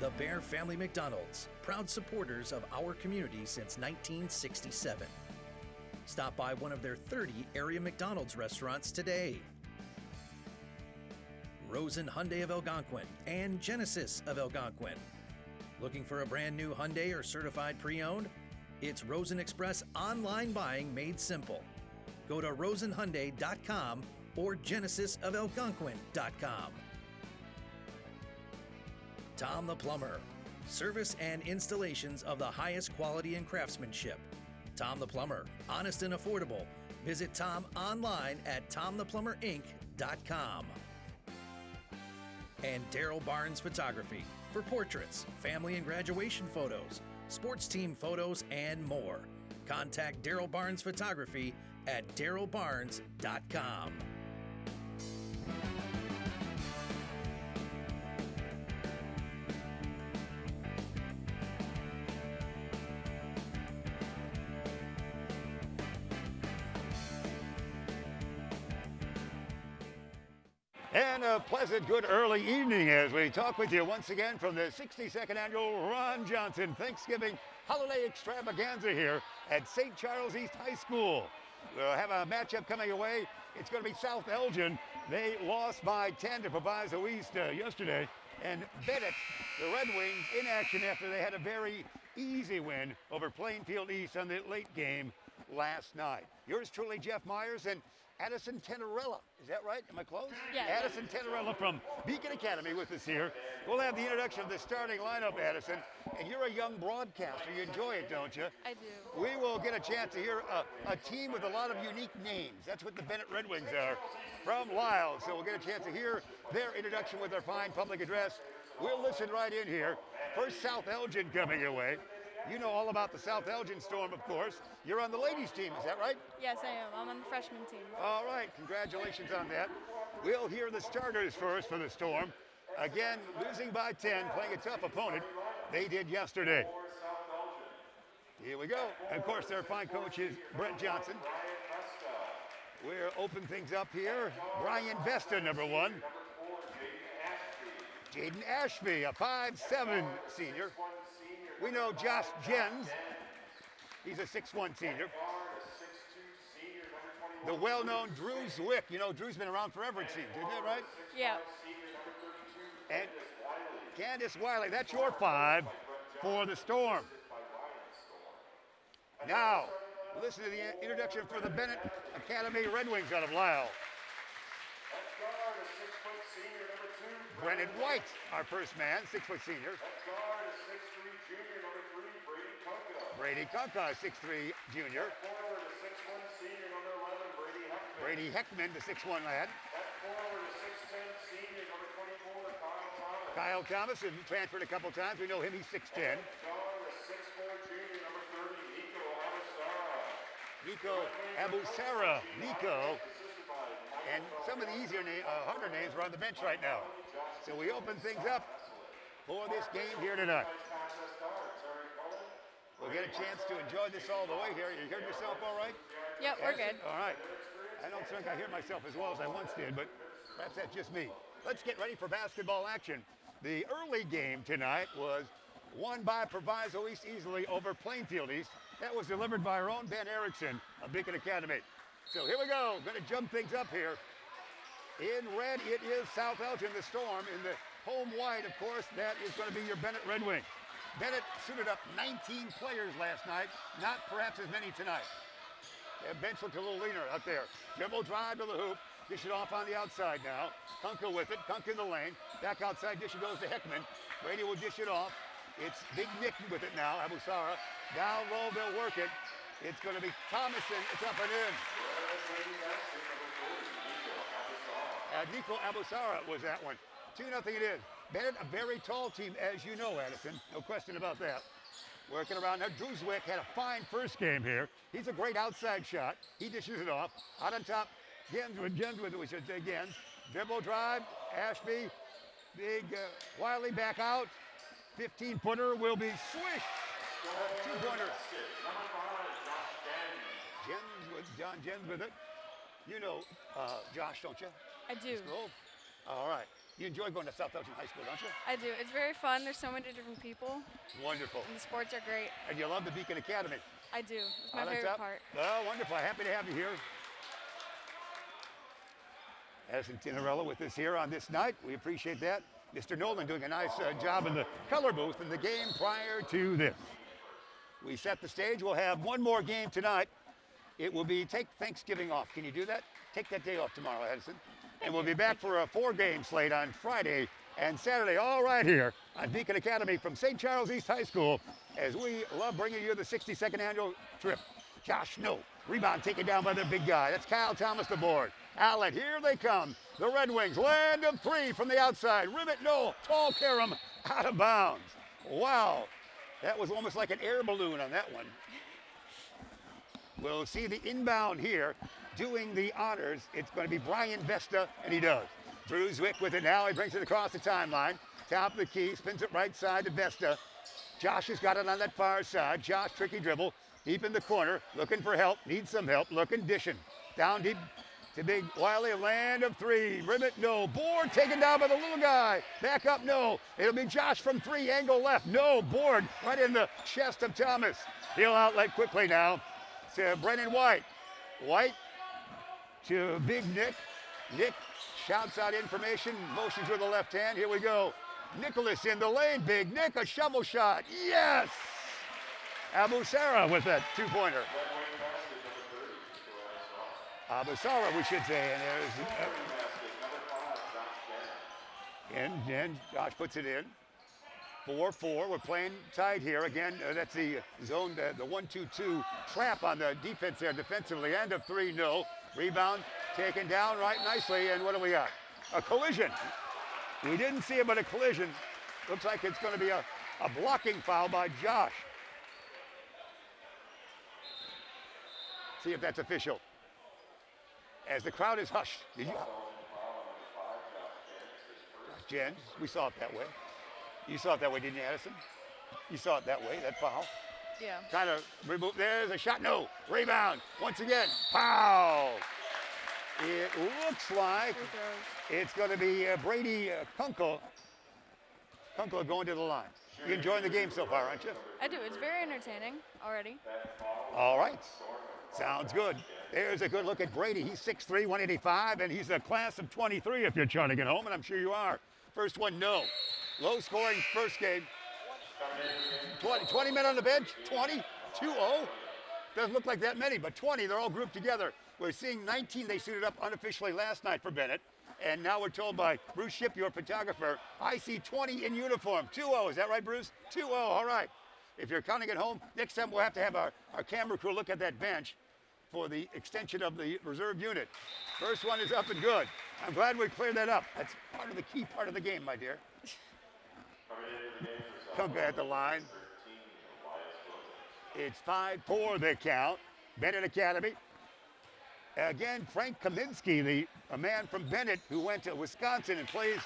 The Bear Family McDonald's, proud supporters of our community since 1967. Stop by one of their 30 area McDonald's restaurants today. Rosen Hyundai of Algonquin and Genesis of Algonquin. Looking for a brand new Hyundai or certified pre-owned? It's Rosen Express online buying made simple. Go to rosenhyundai.com or genesisofelgonquin.com. Tom the Plumber. Service and installations of the highest quality and craftsmanship. Tom the Plumber. Honest and affordable. Visit Tom online at tomtheplumberinc.com. And Daryl Barnes Photography for portraits, family and graduation photos, sports team photos, and more. Contact Daryl Barnes Photography at darylbarnes.com. And a pleasant good early evening as we talk with you once again from the 62nd annual Ron Johnson Thanksgiving Holiday Extravaganza here at St. Charles East High School. We'll have a matchup coming away. It's going to be South Elgin. They lost by 10 to Proviso East yesterday. And Benet, the Redwings, in action after they had a very easy win over Plainfield East on the late game last night. Yours truly, Jeff Myers, and Addison Tenerella. Is that right? Am I close? Yeah. Addison Tenerella from Beacon Academy with us here. We'll have the introduction of the starting lineup, Addison. And you're a young broadcaster. You enjoy it, don't you? I do. We will get a chance to hear a team with a lot of unique names. That's what the Benet Red Wings are from Lisle. So we'll get a chance to hear their introduction with their fine public address. We'll listen right in here. First, South Elgin coming your way. You know all about the South Elgin Storm, of course. You're on the ladies' team, is that right? Yes, I am. I'm on the freshman team. All right, congratulations on that. We'll hear the starters first for the Storm. Again, losing by 10, playing a tough opponent. They did yesterday. Here we go. And of course, their fine coach is Brent Johnson. We'll open things up here. Brian Vesta, number 1. Jaden Ashby, a 5'7" senior. We know Josh Jens. He's a 6'1" senior. The well-known Drew Zwick. You know, Drew's been around forever, it seems. Isn't that right? Yeah. And Candace Wiley, that's your 5 for the Storm. Now, listen to the introduction for the Benet Academy Red Wings out of Lisle. Brennan White, our first man, 6-foot senior. Brady Kunka, 6'3" junior. Brady Heckman, the 6'1" lad. Kyle Thomas has transferred a couple times. We know him, he's 6'10". Nico Abusara, Nico. And some of the easier, harder names are on the bench right now. So we open things up for this game here tonight. We'll get a chance to enjoy this all the way here. You heard yourself all right? Yep, we're good. All right. I don't think I hear myself as well as I once did, but perhaps that's just me. Let's get ready for basketball action. The early game tonight was won by Proviso East easily over Plainfield East. That was delivered by our own Ben Erickson of Beacon Academy. So here we go. Going to jump things up here. In red, it is South Elgin, the Storm. In the home white, of course, that is going to be your Benet Red Wing. Benet suited up 19 players last night, not perhaps as many tonight. Their bench looked a little leaner out there. Dribble drive to the hoop, dish it off on the outside now. Kunka with it, Kunka in the lane. Back outside, dish it goes to Heckman. Brady will dish it off. It's Big Nick with it now, Abusara. Down low, they'll work it. It's going to be Thomason, it's up and in. Nico Abusara was that one. 2-0 it is. Benet, a very tall team, as you know, Addison. No question about that. Working around now. Drew Zwick had a fine first game here. He's a great outside shot. He dishes it off. Out on top, Gens with it, we should say Gens. Dribble drive, Ashby. Big Wiley back out. 15-footer will be swished. Two-pointer. Gens with it. You know Josh, don't you? I do. All right. You enjoy going to South Elgin High School, don't you? I do. It's very fun. There's so many different people, Wonderful. and the sports are great. And you love the Beacon Academy. I do. It's my On favorite top. part. Oh, wonderful. Happy to have you here. Addison Tinarella with us here on this night. We appreciate that. Mr. Nolan doing a nice job in the color booth in the game prior to this. We set the stage. We'll have one more game tonight. It will be take Thanksgiving off. Can you do that? Take that day off tomorrow, Addison. And we'll be back for a 4-game slate on Friday and Saturday, all right here on Beacon Academy from St. Charles East High School, as we love bringing you the 62nd annual trip. Josh Snow, rebound taken down by the big guy. That's Kyle Thomas the board. Outlet, here they come. The Redwings, land of 3 from the outside. Ribbit, no, tall Karam, out of bounds. Wow, that was almost like an air balloon on that one. We'll see the inbound here. Doing the honors, it's going to be Brian Vesta, and he does. Drew Zwick with it now. He brings it across the timeline. Top of the key, spins it right side to Vesta. Josh has got it on that far side. Josh, tricky dribble, deep in the corner, looking for help, needs some help, looking, dishing. Down deep to big Wiley, land of 3. Ribbit, no. Board taken down by the little guy. Back up, no. It'll be Josh from 3, angle left, no. Board right in the chest of Thomas. He'll outlet quickly now to Brennan White. White to Big Nick. Nick shouts out information, motions with the left hand. Here we go. Nicholas in the lane. Big Nick, a shovel shot. Yes! Abu Sarah with that 2-pointer. Abu Sarah, we should say. And there's and Josh puts it in. 4-4. We're playing tight here. Again, that's the zone, the 1-2-2 trap on the defense there defensively. End of 3, no. Rebound taken down right nicely. And what do we got? A collision. We didn't see it, but a collision. Looks like it's going to be a blocking foul by Josh. See if that's official. As the crowd is hushed. Did you? Jen, we saw it that way. You saw it that way, didn't you, Addison? You saw it that way, that foul. Yeah. Kind of remove. There's a shot. No. Rebound. Once again. Foul. It looks like it's going to be Brady Kunkel. Kunkel going to the line. You enjoying the game so far, aren't you? I do. It's very entertaining already. All right. Sounds good. There's a good look at Brady. He's 6'3", 185, and he's a class of 23 if you're charting at home, and I'm sure you are. First one, no. Low scoring first game. 20 men on the bench, 20, 2-0. Doesn't look like that many, but 20, they're all grouped together. We're seeing 19 they suited up unofficially last night for Benet. And now we're told by Bruce Ship, your photographer, I see 20 in uniform. 2-0, is that right, Bruce? 2-0, all right. If you're counting at home, next time we'll have to have our camera crew look at that bench for the extension of the reserve unit. First one is up and good. I'm glad we cleared that up. That's part of the key part of the game, my dear. Kunka at the line. It's 5-4 the count. Benet Academy. Again, Frank Kaminsky, a man from Benet who went to Wisconsin and plays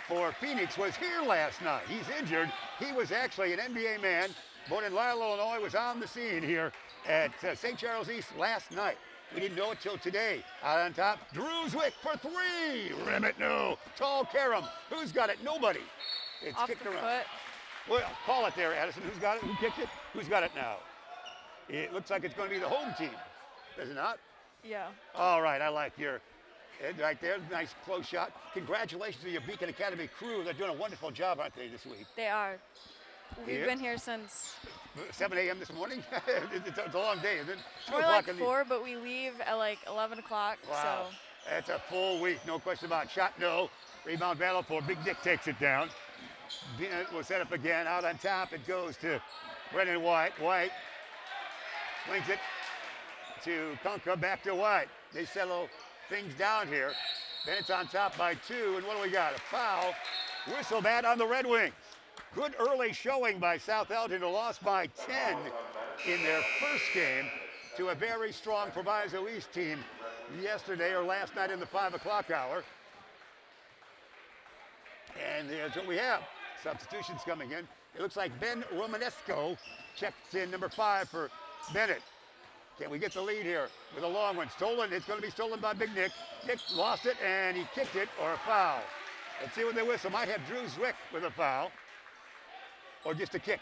for Phoenix, was here last night. He's injured. He was actually an NBA man, born in Lisle, Illinois, was on the scene here at St. Charles East last night. We didn't know it till today. Out on top, Drew Zwick for 3. Rimmett, no. Tall Karam. Who's got it? Nobody. It's Off kicked the around. foot. Well, call it there, Addison. Who's got it? Who kicked it? Who's got it now? It looks like it's going to be the home team. Does it not? Yeah. All right, I like your head right there. Nice close shot. Congratulations to your Beacon Academy crew. They're doing a wonderful job, aren't they, this week? They are. We've Here? been here since 7 a.m. this morning? It's a long day, isn't it? 2 we're o'clock like in the 4, but we leave at like 11 o'clock. Wow. So That's a full week, no question about it. Shot, no. Rebound battle for Big Dick takes it down. Benet will set up again. Out on top, it goes to Brennan White. White swings it to Kunka, back to White. They settle things down here. Bennett's on top by 2, and what do we got? A foul. Whistle that on the Red Wings. Good early showing by South Elgin, who lost by 10 in their first game to a very strong Proviso East team yesterday or last night in the 5 o'clock hour. And here's what we have. Substitutions coming in. It looks like Ben Romanesco checks in number 5 for Benet. Can we get the lead here with a long one? Stolen. It's going to be stolen by Big Nick. Nick lost it, and he kicked it, or a foul. Let's see what they whistle. Might have Drew Zwick with a foul. Or just a kick.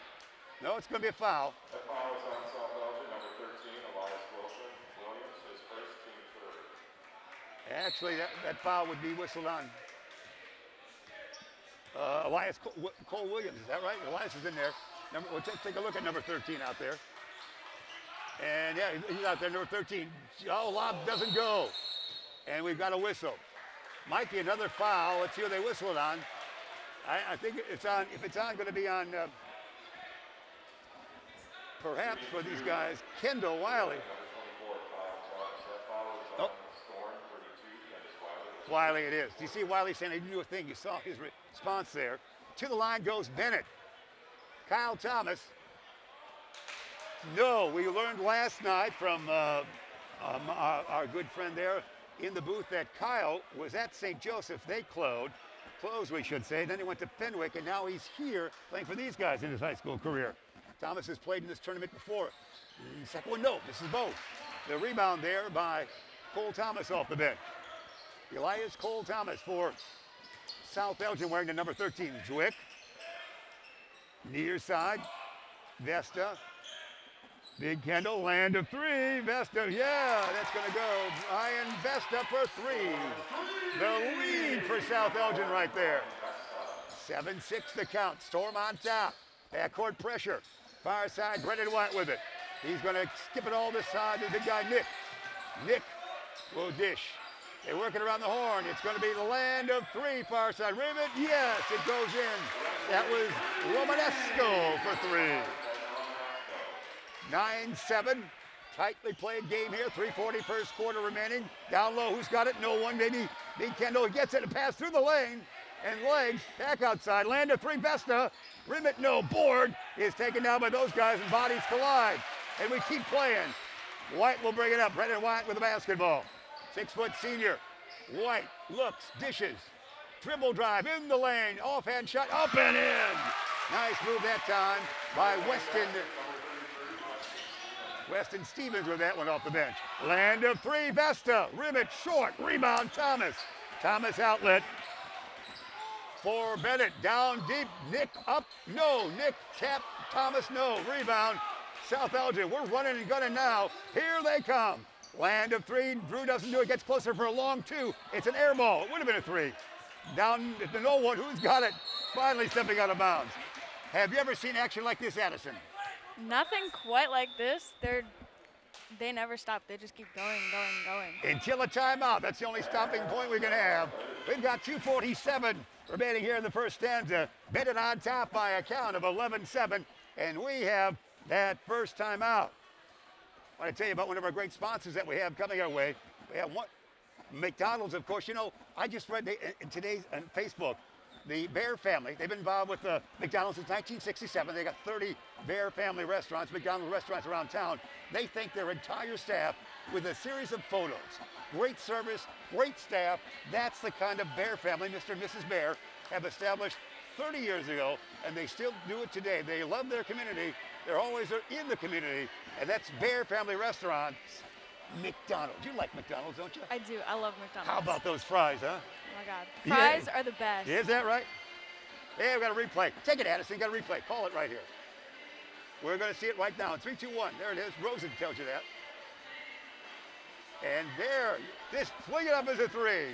No, it's going to be a foul. The foul is on South Elgin, number 13, Elias Wilson. Williams, his first, team third. Actually, that foul would be whistled on Elias Cole Williams. Is that right? Elias is in there. We'll take a look at number 13 out there. And yeah, he's out there, number 13. Oh, lob doesn't go. And we've got a whistle. Might be another foul. Let's see what they whistle it on. I think it's on, if it's on, going to be on, perhaps for these guys, Kendall Wiley. Oh. Wiley it is. Do you see Wiley saying he didn't do a thing? You saw his response there. To the line goes Benet. Kyle Thomas. No, we learned last night from our good friend there in the booth that Kyle was at St. Joseph. They closed, we should say. Then he went to Fenwick, and now he's here playing for these guys in his high school career. Thomas has played in this tournament before. Second one, no, this is both. The rebound there by Cole Thomas off the bench. Elias Cole Thomas for South Elgin wearing the number 13. Zwick. Near side. Vesta. Big Kendall, land of three. Vesta, yeah, that's going to go. Ryan Vesta for three. The lead for South Elgin right there. 7-6 the count. Storm on top. Backcourt pressure. Far side, Brennan White with it. He's going to skip it all this side to the big guy, Nick. Nick will dish. They're working around the horn. It's going to be the land of three, far side. Rivet, yes, it goes in. That was Romanesco for three. 9-7, tightly played game here. 3:40 first quarter remaining. Down low, who's got it? No one, maybe Big Kendall gets it and pass through the lane. And legs, back outside. Land of three, Vesta. Rivet, no, board is taken down by those guys and bodies collide. And we keep playing. White will bring it up. Brennan White with the basketball. 6-foot senior. White looks, dishes. Dribble drive in the lane. Offhand shot, up and in. Nice move that time by Weston Stevens with that one off the bench. Land of three, Vesta. Rivet short. Rebound, Thomas. Thomas outlet for Benet. Down deep. Nick up. No. Nick tap. Thomas no. Rebound. South Elgin. We're running and gunning now. Here they come. Land of three. Drew doesn't do it. Gets closer for a long two. It's an air ball. It would have been a three. Down to no one. Who's got it? Finally stepping out of bounds. Have you ever seen action like this, Addison? Nothing quite like this. They never stop. They just keep going. Until a timeout. That's the only stopping point we're going to have. We've got 2:47 remaining here in the first stanza. Benet on top by a count of 11-7, and we have that first timeout. I want to tell you about one of our great sponsors that we have coming our way. We have one, McDonald's, of course. You know, I just read in today's on Facebook, the Bear family, they've been involved with McDonald's since 1967. They got 30 Bear family restaurants, McDonald's restaurants around town. They thank their entire staff with a series of photos. Great service, great staff. That's the kind of Bear family Mr. and Mrs. Bear have established 30 years ago, and they still do it today. They love their community. They're always in the community, and that's Bear Family Restaurants. McDonald's. You like McDonald's, don't you? I do. I love McDonald's. How about those fries, huh? Oh my God. Fries are the best. Is that right? Hey, we've got a replay. Take it, Addison. Got a replay. Call it right here. We're going to see it right now. 3, 2, 1. There it is. Rosen tells you that. And there, this fling it up as a three.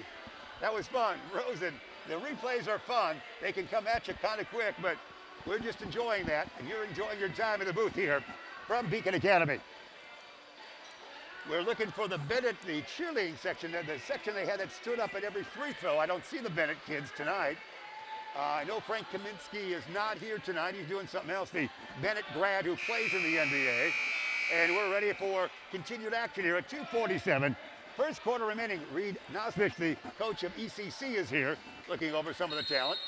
That was fun. Rosen, the replays are fun. They can come at you kind of quick, but we're just enjoying that, and you're enjoying your time in the booth here from Beacon Academy. We're looking for the Benet, the cheerleading section, the section they had that stood up at every free throw. I don't see the Benet kids tonight. I know Frank Kaminsky is not here tonight. He's doing something else, the Benet grad who plays in the NBA. And we're ready for continued action here at 2:47. First quarter remaining. Reed Nosvich, the coach of ECC, is here looking over some of the talent.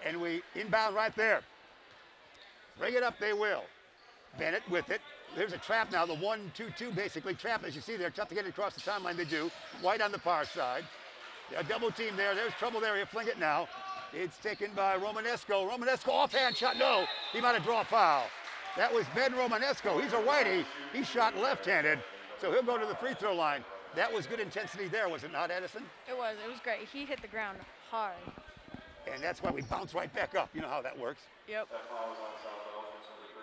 And we inbound right there. Bring it up, they will. Benet with it. There's a trap now, the 1-2-2 basically. Trap, as you see there, tough to get it across the timeline, they do. White on the far side. A double team there, there's trouble there, he'll fling it now. It's taken by Romanesco. Romanesco offhand shot, no. He might have drawn a foul. That was Ben Romanesco. He's a righty. He shot left-handed, so he'll go to the free throw line. That was good intensity there, was it not, Edison? It was great. He hit the ground hard. And that's why we bounce right back up. You know how that works. Yep.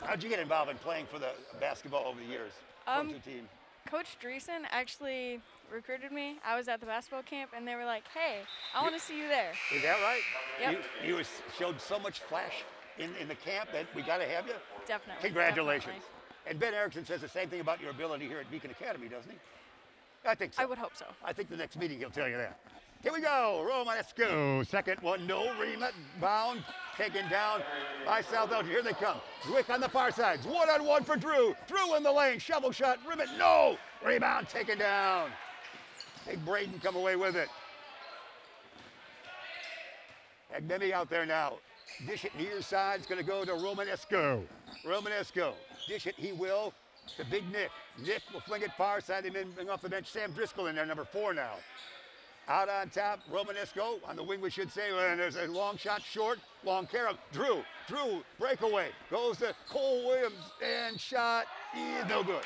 How'd you get involved in playing for the basketball over the years? What's your team? Coach Dreesen actually recruited me. I was at the basketball camp, and they were like, "Hey, I want to see you there." Is that right? Yep. You showed so much flash in the camp that we got to have you. Definitely. Congratulations. Definitely. And Ben Erickson says the same thing about your ability here at Beacon Academy, doesn't he? I think so. I would hope so. I think the next meeting he'll tell you that. Here we go, Romanesco. Second one, no, rebound, taken down by South Elgin. Here they come. Zwick on the far sides. One-on-one for Drew. Drew in the lane, shovel shot, ribbon, no. Rebound taken down. Big Braden come away with it. Agnemi out there now. Dish it near side. It's going to go to Romanesco. Romanesco. Dish it, he will, to Big Nick. Nick will fling it far side. Him in, bring off the bench. Sam Driscoll in there, number 4 now. Out on top, Romanesco, on the wing we should say, and there's a long shot short, long carry. Drew, breakaway, goes to Cole Williams, and shot is no good.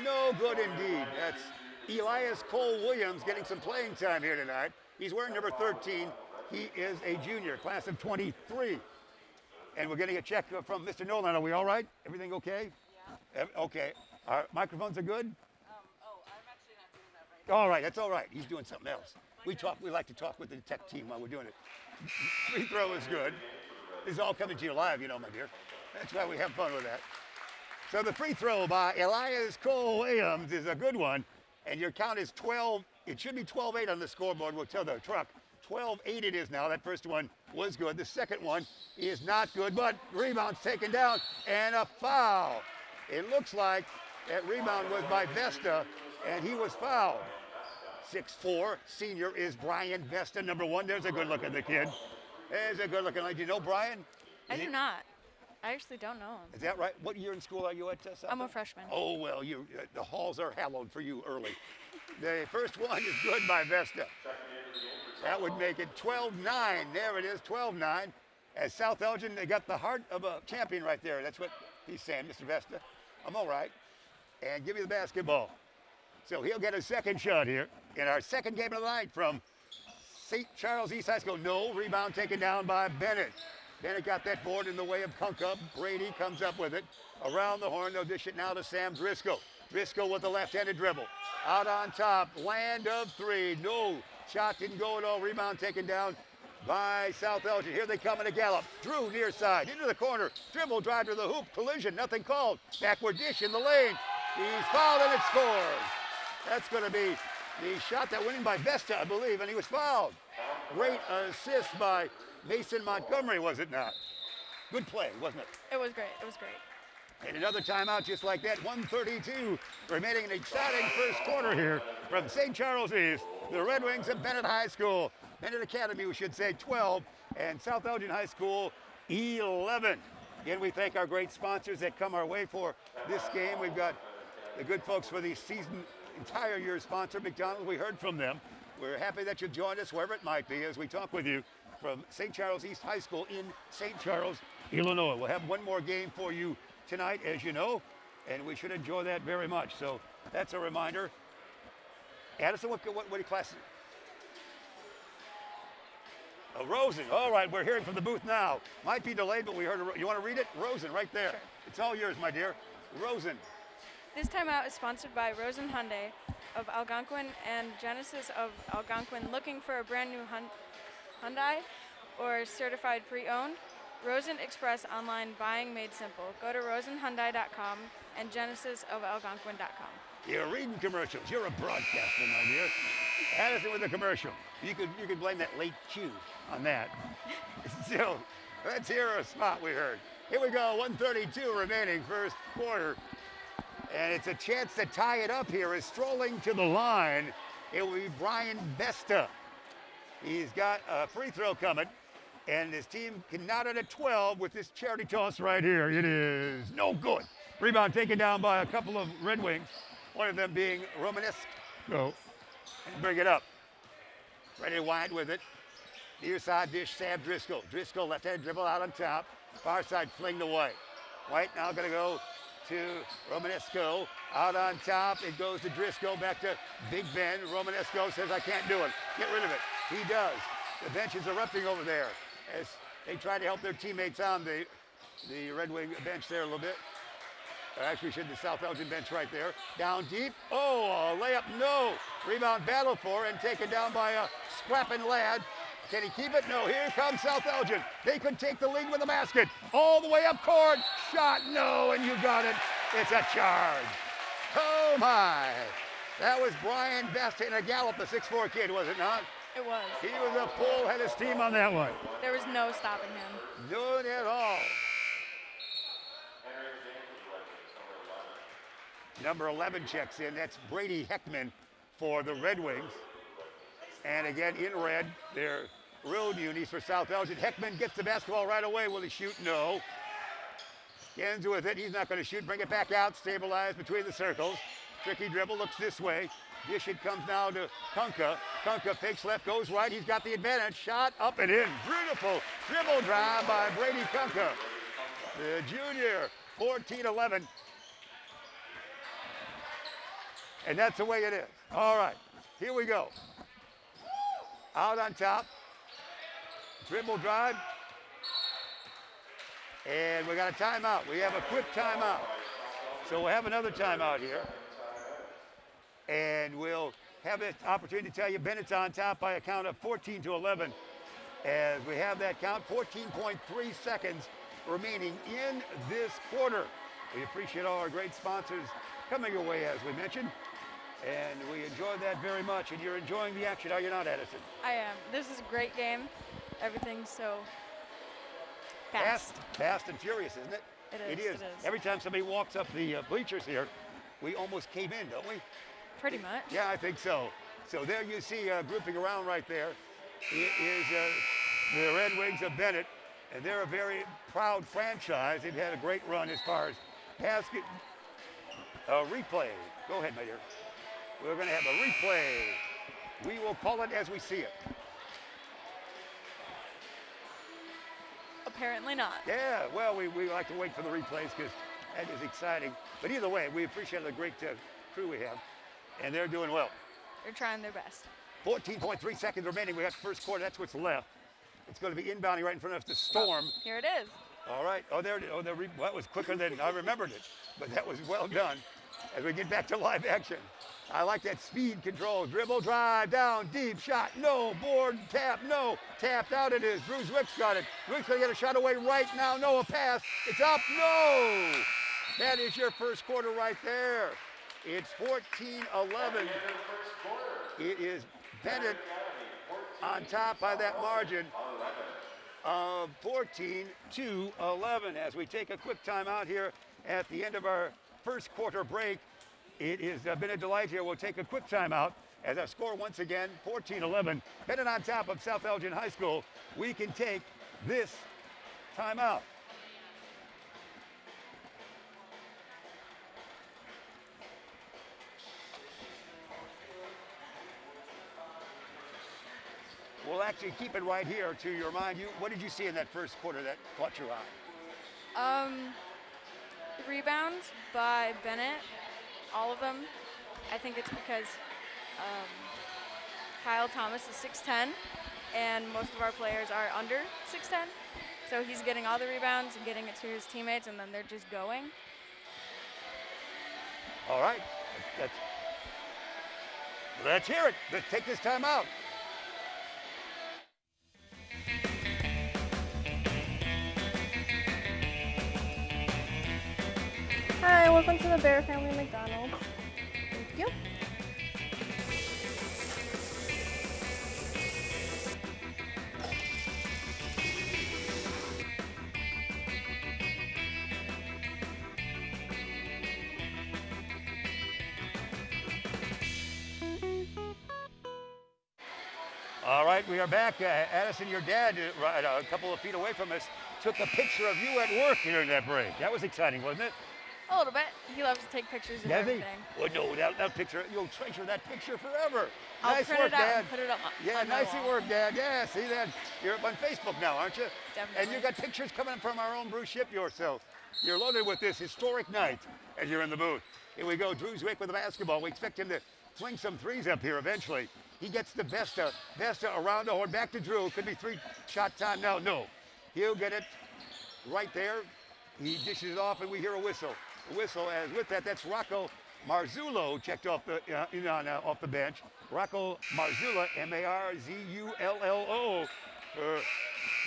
No good indeed. That's Elias Cole Williams getting some playing time here tonight. He's wearing number 13. He is a junior, class of 23. And we're getting a check from Mr. Nolan. Are we all right? Everything okay? Yeah. Okay. Our microphones are good? All right, that's all right. He's doing something else. We like to talk with the tech team while we're doing it. Free throw is good. This is all coming to you live, you know, my dear. That's why we have fun with that. So the free throw by Elias Cole Williams is a good one. And your count is 12. It should be 12-8 on the scoreboard. We'll tell the truck. 12-8 it is now. That first one was good. The second one is not good, but rebound's taken down and a foul. It looks like that rebound was by Vesta, and he was fouled. 6'4", senior is Brian Vesta, number 1. There's a good look at the kid. There's a good looking lady. Do you know Brian? I do not. I actually don't know him. Is that right? What year in school are you at, Tessa? I'm a freshman. Oh, well, the halls are hallowed for you early. The first one is good by Vesta. That would make it 12-9. There it is, 12-9. As South Elgin, they got the heart of a champion right there. That's what he's saying, Mr. Vesta. I'm all right. And give me the basketball. So he'll get a second shot here in our second game of the night from St. Charles East High School. No, rebound taken down by Benet. Benet got that board in the way of Kunka. Brady comes up with it. Around the horn, they'll dish it now to Sam Driscoll. Driscoll with the left-handed dribble. Out on top, land of 3. No, shot didn't go at all. Rebound taken down by South Elgin. Here they come in a gallop. Drew near side, into the corner. Dribble, drive to the hoop, collision, nothing called. Backward dish in the lane. He's fouled and it scores. That's going to be the shot that went in by Vesta, I believe, and he was fouled. Great assist by Mason Montgomery, was it not? Good play, wasn't it? It was great. It was great. And another timeout just like that. 1:32 remaining in an exciting first quarter here from St. Charles East. The Red Wings of Benet High School. Benet Academy, we should say, 12. And South Elgin High School, 11. Again, we thank our great sponsors that come our way for this game. We've got the good folks for the season entire year sponsor, McDonald's. We heard from them. We're happy that you've joined us, wherever it might be, as we talk with you from St. Charles East High School in St. Charles, Illinois. We'll have one more game for you tonight, as you know, and we should enjoy that very much. So that's a reminder. Addison, what class? Rosen. All right, we're hearing from the booth now. Might be delayed, but we heard. You want to read it? Rosen, right there. Sure. It's all yours, my dear. Rosen. This timeout is sponsored by Rosen Hyundai of Algonquin and Genesis of Algonquin. Looking for a brand new Hyundai or certified pre-owned? Rosen Express online buying made simple. Go to rosenhyundai.com and genesisofalgonquin.com. You're reading commercials. You're a broadcaster, my dear. Addison with a commercial. You could blame that late cue on that. So let's hear a spot we heard. Here we go. 1:32 remaining, first quarter. And it's a chance to tie it up here. Is strolling to the line. It will be Brian Vesta. He's got a free throw coming. And his team can knot it at 12 with this charity toss right here. It is no good. Rebound taken down by a couple of Red Wings. One of them being Romanesco. And bring it up. Ready to wind with it. Near side dish, Sam Driscoll. Driscoll left-handed dribble out on top. Far side flinged away. White now going to go to Romanesco. Out on top, it goes to Driscoll, back to Big Ben. Romanesco says, I can't do it. Get rid of it. He does. The bench is erupting over there as they try to help their teammates on the Red Wing bench there a little bit. Actually, should the South Elgin bench right there. Down deep. Oh, a layup, no. Rebound battle for and taken down by a scrapping lad. Can he keep it? No, here comes South Elgin. They could take the lead with a basket. All the way up court. Shot, no, and you got it. It's a charge. Oh, my. That was Brian Best in a gallop, the 6'4" kid, was it not? It was. He was a full head of steam on that one. There was no stopping him. None at all. Number 11 checks in. That's Brady Heckman for the Red Wings. And again, in red, their road unis for South Elgin. Heckman gets the basketball right away. Will he shoot? No. Ends with it. He's not going to shoot. Bring it back out. Stabilize between the circles. Tricky dribble. Looks this way. Dish it comes now to Kunka. Kunka fakes left, goes right. He's got the advantage. Shot up and in. Beautiful dribble drive by Brady Kunka. The junior, 14-11. And that's the way it is. All right, here we go. Out on top. Dribble drive. And we got a timeout. We have a quick timeout. So we'll have another timeout here. And we'll have an opportunity to tell you Benet's on top by a count of 14-11. As we have that count, 14.3 seconds remaining in this quarter. We appreciate all our great sponsors coming your way, as we mentioned. And we enjoy that very much. And you're enjoying the action, are you not, Addison? I am. This is a great game. Everything's so fast. Fast and furious, isn't it? It is. It is. Every time somebody walks up the bleachers here, we almost cave in, don't we? Pretty much. Yeah, I think so. So there you see grouping around right there. It is the Red Wings of Benet, and they're a very proud franchise. They've had a great run as far as basket replay. Go ahead, my dear. We're going to have a replay. We will call it as we see it. Apparently not. Yeah, well, we like to wait for the replays because that is exciting. But either way, we appreciate the great crew we have, and they're doing well. They're trying their best. 14.3 seconds remaining. We got the first quarter. That's what's left. It's going to be inbounding right in front of the Storm. Oh, here it is. All right. Oh, there it is. Oh, well, that was quicker than I remembered it, but that was well done. As we get back to live action, I like that speed control. Dribble, drive, down, deep, shot, no, board, tap, no. Tapped out it is. Drew Zwick's got it. Zwick's going to get a shot away right now. No, a pass. It's up, no. That is your first quarter right there. It's 14-11. It is Benet on top by that margin of 14-11 as we take a quick timeout here at the end of our first quarter break. It has been a delight here. We'll take a quick timeout as our score once again, 14-11. Benet on top of South Elgin High School. We can take this timeout. We'll actually keep it right here to remind you. What did you see in that first quarter that caught your eye? Rebounds by Benet, all of them. I think it's because Kyle Thomas is 6'10", and most of our players are under 6'10", so he's getting all the rebounds and getting it to his teammates, and then they're just going. All right, let's hear it. Let's take this time out. Hi, welcome to the Bear Family McDonald's. Thank you. All right, we are back. Addison, your dad, right a couple of feet away from us, took a picture of you at work during that break. That was exciting, wasn't it? A little bit. He loves to take pictures of everything. Well, no, that picture, you'll treasure that picture forever. I'll nice print work, it out Dad. and put it up Yeah, on my nicely wall. worked, Dad. Yeah, see that? You're up on Facebook now, aren't you? Definitely. And you got pictures coming from our own Bruce Shipyard, so you're loaded with this historic night as you're in the booth. Here we go, Drew Zwick with the basketball. We expect him to fling some threes up here eventually. He gets the Vesta. Vesta around the horn, back to Drew. Could be 3-shot time now. No. He'll get it right there. He dishes it off, and we hear a whistle. A whistle, as with that, that's Rocco Marzullo checked off the off the bench. Rocco Marzullo, Marzullo, for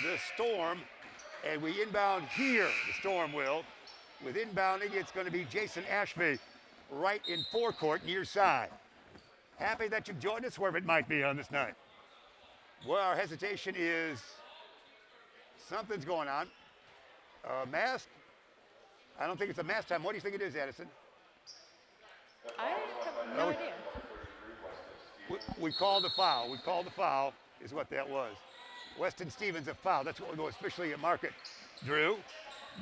the Storm. And we inbound here, the Storm will. With inbounding, it's going to be Jason Ashby right in forecourt near side. Happy that you've joined us wherever it might be on this night. Well, our hesitation is something's going on. Mask? I don't think it's a mask time. What do you think it is, Addison? I have no idea. We called the foul. We called the foul is what that was. Weston Stevens a foul. That's what we go officially at market. Drew,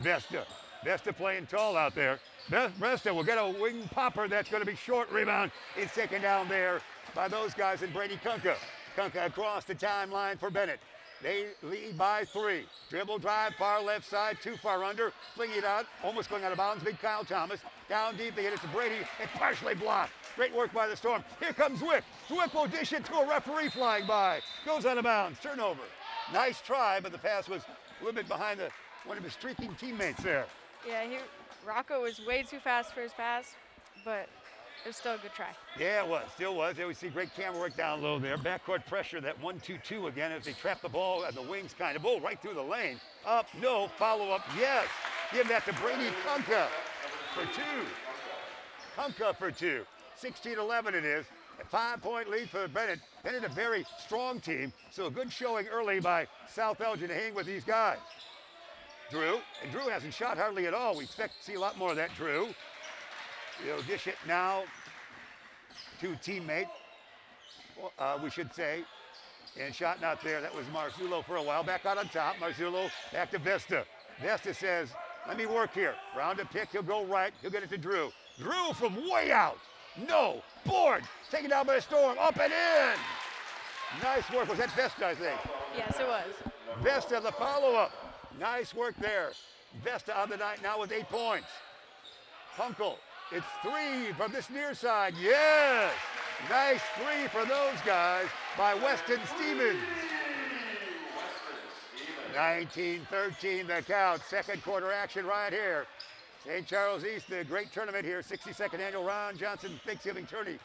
Vesta. Vesta playing tall out there. Vesta will get a wing popper. That's going to be short. Rebound. It's taken down there by those guys and Brady Kunka. Kunka across the timeline for Benet. They lead by 3. Dribble drive, far left side, too far under. Fling it out, almost going out of bounds. Big Kyle Thomas. Down deep, they get it to Brady. And partially blocked. Great work by the Storm. Here comes Zwick. Zwick will dish it to a referee flying by. Goes out of bounds. Turnover. Nice try, but the pass was a little bit behind one of his streaking teammates there. Yeah, Rocco was way too fast for his pass, but it was still a good try. Yeah, it was. Still was. There we see great camera work down low there. Backcourt pressure, that 1-2-2 again as they trap the ball at the wings kind of. Oh, right through the lane. Up, no. Follow-up, yes. Give that to Brady Kunka for 2. Kunka for 2. 16-11 it is. A 5-point lead for Benet. Benet a very strong team, so a good showing early by South Elgin to hang with these guys. Drew, and Drew hasn't shot hardly at all. We expect to see a lot more of that, Drew. He'll dish it now to teammate, we should say. And shot not there. That was Marzullo for a while. Back out on top. Marzullo back to Vesta. Vesta says, let me work here. Round a pick. He'll go right. He'll get it to Drew. Drew from way out. No. Board. Taken down by the Storm. Up and in. Nice work. Was that Vesta, I think? Yes, it was. Vesta, the follow-up. Nice work there. Vesta on the night now with 8 points. Kunkel. It's 3 from this near side. Yes. Nice 3 for those guys by Weston Stevens. 19-13 the count. Second quarter action right here. St. Charles East, the great tournament here. 62nd annual Ron Johnson Thanksgiving tourney.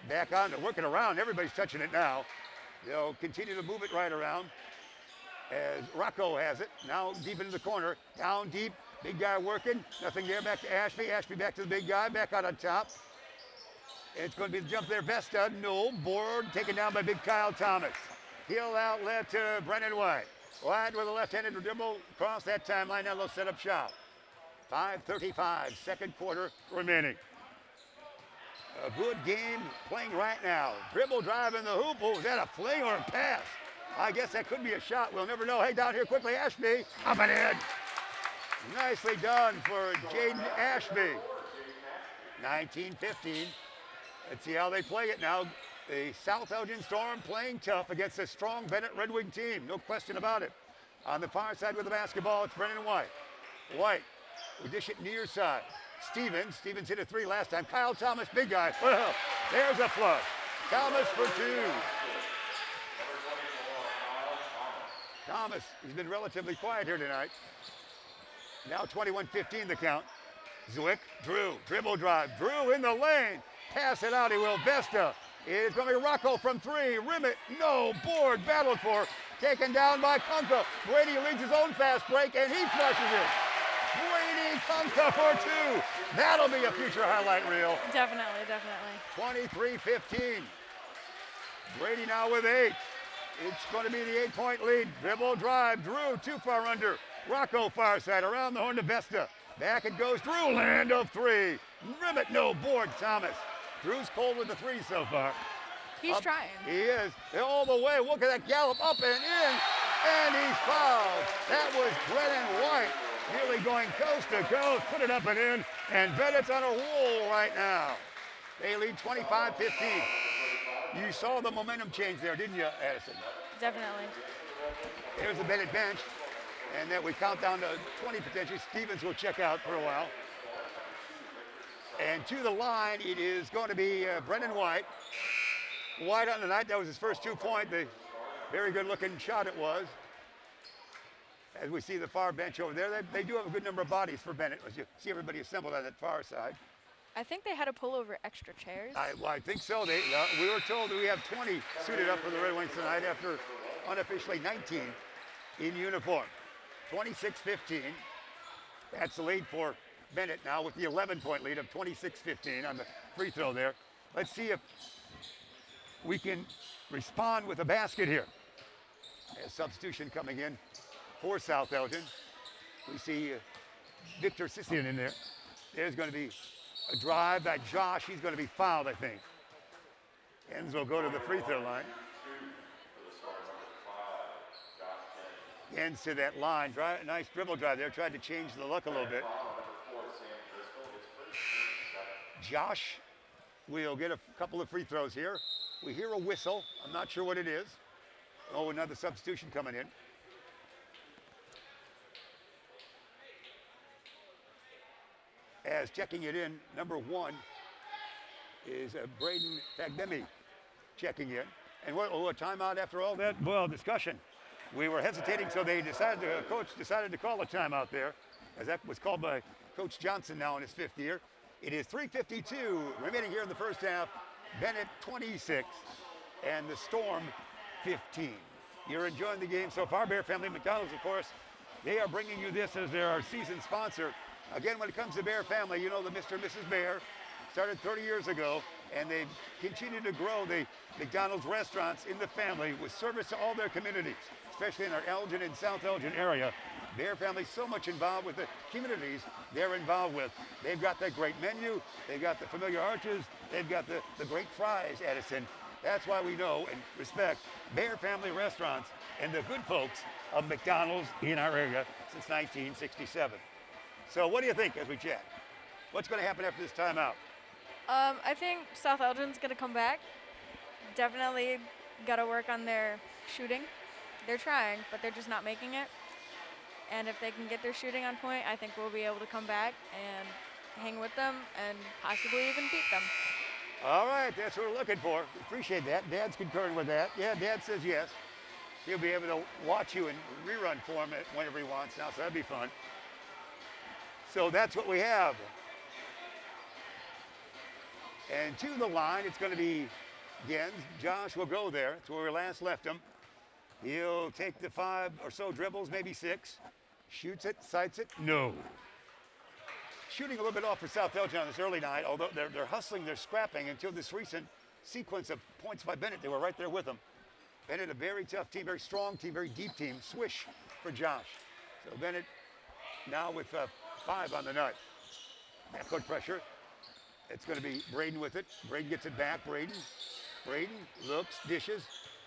Back on to working around. Everybody's touching it now. They'll continue to move it right around as Rocco has it. Now deep into the corner. Down deep. Big guy working. Nothing there. Back to Ashby. Ashby back to the big guy. Back out on top. It's going to be the jump there. Vesta. No. Board taken down by big Kyle Thomas. Heel outlet to Brennan White. White with a left-handed dribble across that timeline. Now they'll set up shop. 5:35. Second quarter remaining. A good game playing right now. Dribble drive in the hoop. Oh, is that a fling or a pass? I guess that could be a shot. We'll never know. Hey, down here quickly. Ashby. Up and in. Nicely done for Jaden Ashby. 19-15. Let's see how they play it now. The South Elgin Storm playing tough against a strong Benet Red Wing team. No question about it. On the far side with the basketball, it's Brennan White. White will dish it near side. Stevens hit a 3 last time. Kyle Thomas, big guy. Well, there's a flush. Thomas for 2. Thomas, he's been relatively quiet here tonight. Now 21-15 the count. Zwick, Drew, dribble drive. Drew in the lane. Pass it out, he will. Vesta. It's going to be Rocco from 3. Rim it. No. Board battled for. Taken down by Kunka. Brady leads his own fast break, and he flushes it. Brady Kunka for 2. That'll be a future highlight reel. Definitely, definitely. 23-15. Brady now with 8. It's going to be the 8-point lead. Dribble drive. Drew too far under. Rocco far side around the horn to Vesta. Back it goes. Drew land of 3. Ribbit, no. Board Thomas. Drew's cold with the 3 so far. He's trying. He is. All the way. Look at that gallop up and in. And he's fouled. That was Brennan White. Nearly going coast to coast. Put it up and in. And Bennett's on a roll right now. They lead 25-15. You saw the momentum change there, didn't you, Addison? Definitely. Here's the Benet bench. And then we count down to 20 potentially. Stevens will check out for a while. And to the line, it is going to be Brennan White. wide on the night. That was his first 2-point. The very good-looking shot it was. As we see the far bench over there, they do have a good number of bodies for Benet. As you see everybody assembled on that far side. I think they had to pull over extra chairs. I think so. We were told that we have 20 suited up for the Red Wings tonight after unofficially 19 in uniform. 26-15. That's the lead for Benet now with the 11-point lead of 26-15 on the free throw there. Let's see if we can respond with a basket here. A substitution coming in for South Elgin. We see Victor Sissian in there. There's going to be a drive by Josh. He's going to be fouled, I think. Enns will go to the free throw line. Enns to that line. Nice dribble drive there. Tried to change the look a little bit. Josh will get a couple of free throws here. We hear a whistle. I'm not sure what it is. Oh, another substitution coming in. As checking it in, number 1 is Braden Fagbemi checking in. And a timeout after all that, well, discussion. We were hesitating, so the coach decided to call a timeout there, as that was called by Coach Johnson now in his 5th year. It is 3:52 remaining here in the first half. Benet 26 and the Storm 15. You're enjoying the game so far. Bear Family McDonald's, of course, they are bringing you this as their season sponsor. Again, when it comes to Bear Family, you know that Mr. and Mrs. Bear started 30 years ago, and they continue to grow the McDonald's restaurants in the family with service to all their communities, especially in our Elgin and South Elgin area. Bear Family's so much involved with the communities they're involved with. They've got that great menu. They've got the familiar arches. They've got the great fries, Edison. That's why we know and respect Bear Family Restaurants and the good folks of McDonald's in our area since 1967. So what do you think as we chat? What's going to happen after this timeout? I think South Elgin's going to come back. Definitely got to work on their shooting. They're trying, but they're just not making it. And if they can get their shooting on point, I think we'll be able to come back and hang with them and possibly even beat them. All right, that's what we're looking for. Appreciate that. Dad's concurring with that. Yeah, Dad says yes. He'll be able to watch you and rerun for him whenever he wants now, so that'd be fun. So that's what we have. And to the line, it's going to be Gens. Josh will go there. That's where we last left him. He'll take the 5 or so dribbles, maybe 6. Shoots it, sights it. No. Shooting a little bit off for South Elgin on this early night, although they're hustling, they're scrapping until this recent sequence of points by Benet. They were right there with them. Benet, a very tough team, very strong team, very deep team. Swish for Josh. So Benet now with 5 on the night. Backcourt pressure. It's going to be Braden with it. Braden gets it back. Braden looks, dishes.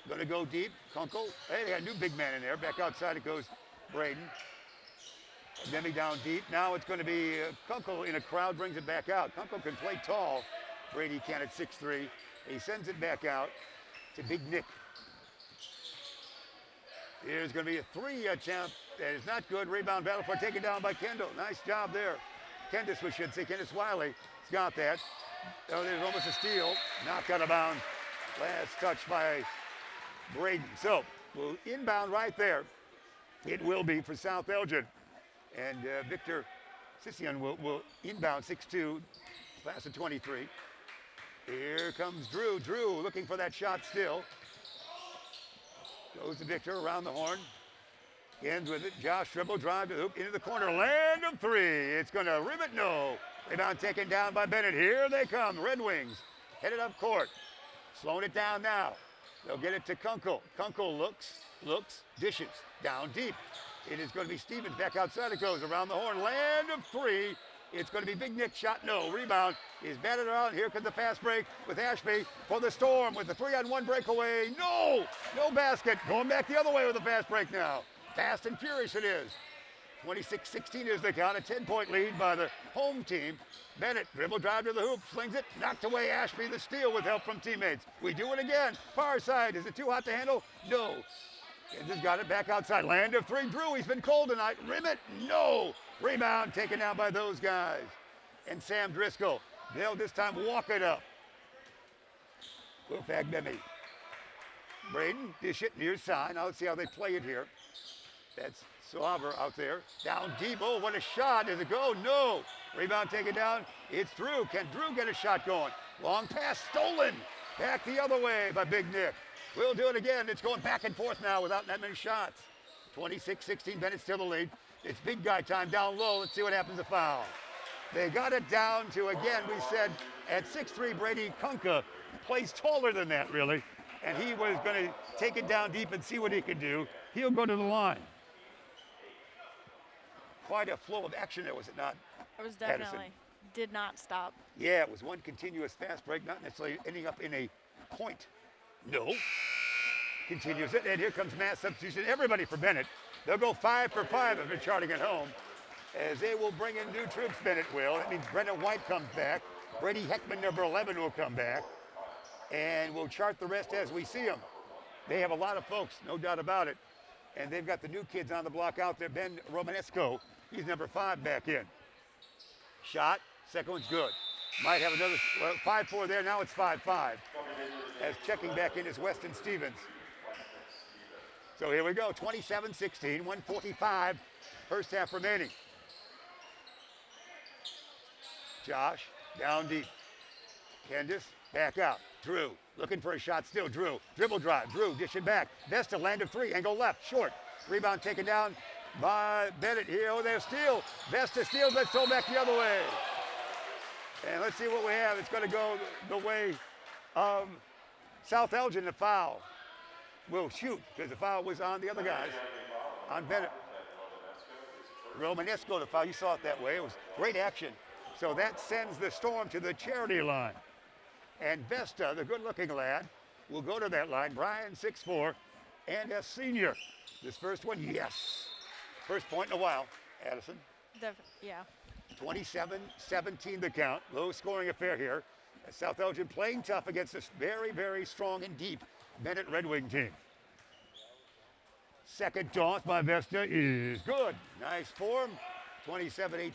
Going to go deep. Kunkel. Hey, they got a new big man in there. Back outside it goes Braden. Demi down deep. Now it's going to be Kunkel in a crowd, brings it back out. Kunkel can play tall. Brady can at 6'3". He sends it back out to Big Nick. Here's going to be a 3 attempt. That is not good. Rebound battle for taken down by Kendall. Nice job there. Kendis, we should say. Kendis Wiley has got that. Oh, there's almost a steal. Knocked out of bounds. Last touch by Braden. So we'll inbound right there. It will be for South Elgin. And Victor Sissian will inbound 6'2", class of 23. Here comes Drew. Drew looking for that shot still. Goes to Victor around the horn. Ends with it. Josh dribble, drive to the hoop, into the corner. Land of 3. It's going to rim it. No. Rebound taken down by Benet. Here they come. Red Wings headed up court. Slowing it down now. They'll get it to Kunkel. Kunkel looks, dishes. Down deep. It is going to be Stevens. Back outside it goes. Around the horn. Land of 3. It's going to be Big Nick. Shot no. Rebound is batted around. Here comes the fast break with Ashby for the Storm with the 3-on-1 breakaway. No. No basket. Going back the other way with the fast break now. Fast and furious it is. 26-16 is the count. A 10-point lead by the home team. Benet, dribble drive to the hoop, slings it, knocked away Ashby, the steal with help from teammates. We do it again. Far side. Is it too hot to handle? No. Kansas got it back outside. Land of 3. Drew, he's been cold tonight. Rim it. No. Rebound taken down by those guys. And Sam Driscoll. They'll this time walk it up. Wilfag Benet. Braden, dish it near side. Now let's see how they play it here. That's Sauber out there. Down deep. Oh, what a shot. Does it go? No. Rebound taken down. It's Drew. Can Drew get a shot going? Long pass stolen. Back the other way by Big Nick. We'll do it again. It's going back and forth now without that many shots. 26-16, Benet still the lead. It's big guy time down low. Let's see what happens to foul. They got it down to, again, we said at 6'3", Brady Kunka plays taller than that, really. And he was going to take it down deep and see what he could do. He'll go to the line. Quite a flow of action there, was it not? It was definitely. Addison? Did not stop. Yeah, it was one continuous fast break, not necessarily ending up in a point. No. Continues it, and here comes mass substitution. Everybody for Benet. They'll go 5 for 5 if they're charting at home, as they will bring in new troops, Benet will. That means Brennan White comes back. Brady Heckman, number 11, will come back. And we'll chart the rest as we see them. They have a lot of folks, no doubt about it. And they've got the new kids on the block out there. Ben Romanesco, he's number 5 back in. Shot, second one's good. Might have another, well, 5-4 there, now it's 5-5. As checking back in is Weston Stevens. So here we go, 27-16, 1:45, first half remaining. Josh, down deep. Candace, back out. Drew, looking for a shot still. Drew, dribble drive. Drew, dishing back. Vesta, land of 3, angle left, short. Rebound taken down by Benet here. Oh, there's steal. Vesta steals, let's throw back the other way. And let's see what we have. It's going to go the way of South Elgin. The foul will shoot because the foul was on the other guys, on Benet. Romanesco, the foul. You saw it that way. It was great action. So that sends the Storm to the charity line. And Vesta, the good-looking lad, will go to that line. Brian, 6'4", and a senior. This first one, yes. First point in a while, Addison. Yeah. 27-17 the count. Low-scoring affair here. South Elgin playing tough against this very, very strong and deep Benet Red Wing team. Second toss by Vesta is good. Nice form. 27-18.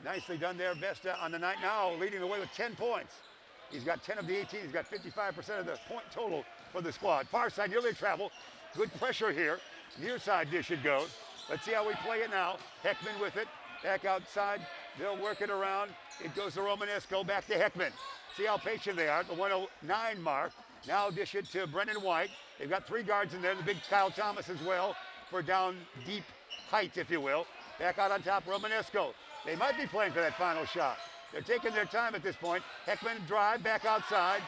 Nicely done there. Vesta on the night now leading the way with 10 points. He's got 10 of the 18. He's got 55% of the point total for the squad. Far side, nearly travel. Good pressure here. Near side dish it goes. Let's see how we play it now. Heckman with it. Back outside. They'll work it around. It goes to Romanesco. Back to Heckman. See how patient they are at the 109 mark. Now dish it to Brennan White. They've got 3 guards in there. The big Kyle Thomas as well for down deep height, if you will. Back out on top, Romanesco. They might be playing for that final shot. They're taking their time at this point. Heckman drive back outside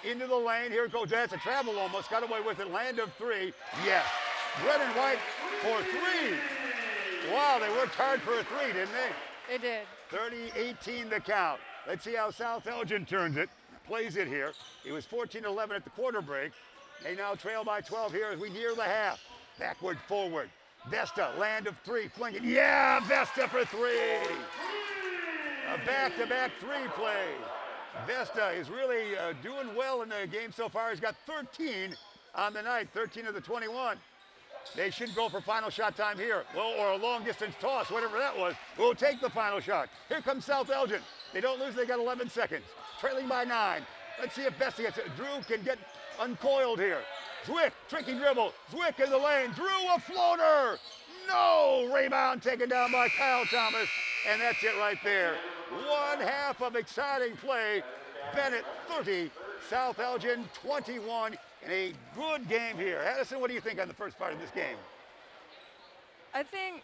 into the lane. Here it goes. That's a travel almost. Got away with it. Land of 3. Yes. Brennan White for 3. Wow, they worked hard for a 3, didn't they? They did. 30-18 the count. Let's see how South Elgin turns it. Plays it here. It was 14-11 at the quarter break. They now trail by 12 here as we near the half. Backward, forward. Vesta, land of 3, fling it. Yeah, Vesta for 3. A back-to-back 3 play. Vesta is really doing well in the game so far. He's got 13 on the night, 13 of the 21. They should go for final shot time here. Well, or a long-distance toss, whatever that was. We'll take the final shot. Here comes South Elgin. They don't lose, they got 11 seconds. Trailing by 9. Let's see if Vesta gets it. Drew can get uncoiled here. Zwick, tricky dribble. Zwick in the lane. Drew a floater. No! Rebound taken down by Kyle Thomas. And that's it right there. One half of exciting play. Benet 30, South Elgin 21 in a good game here. Addison, what do you think on the first part of this game? I think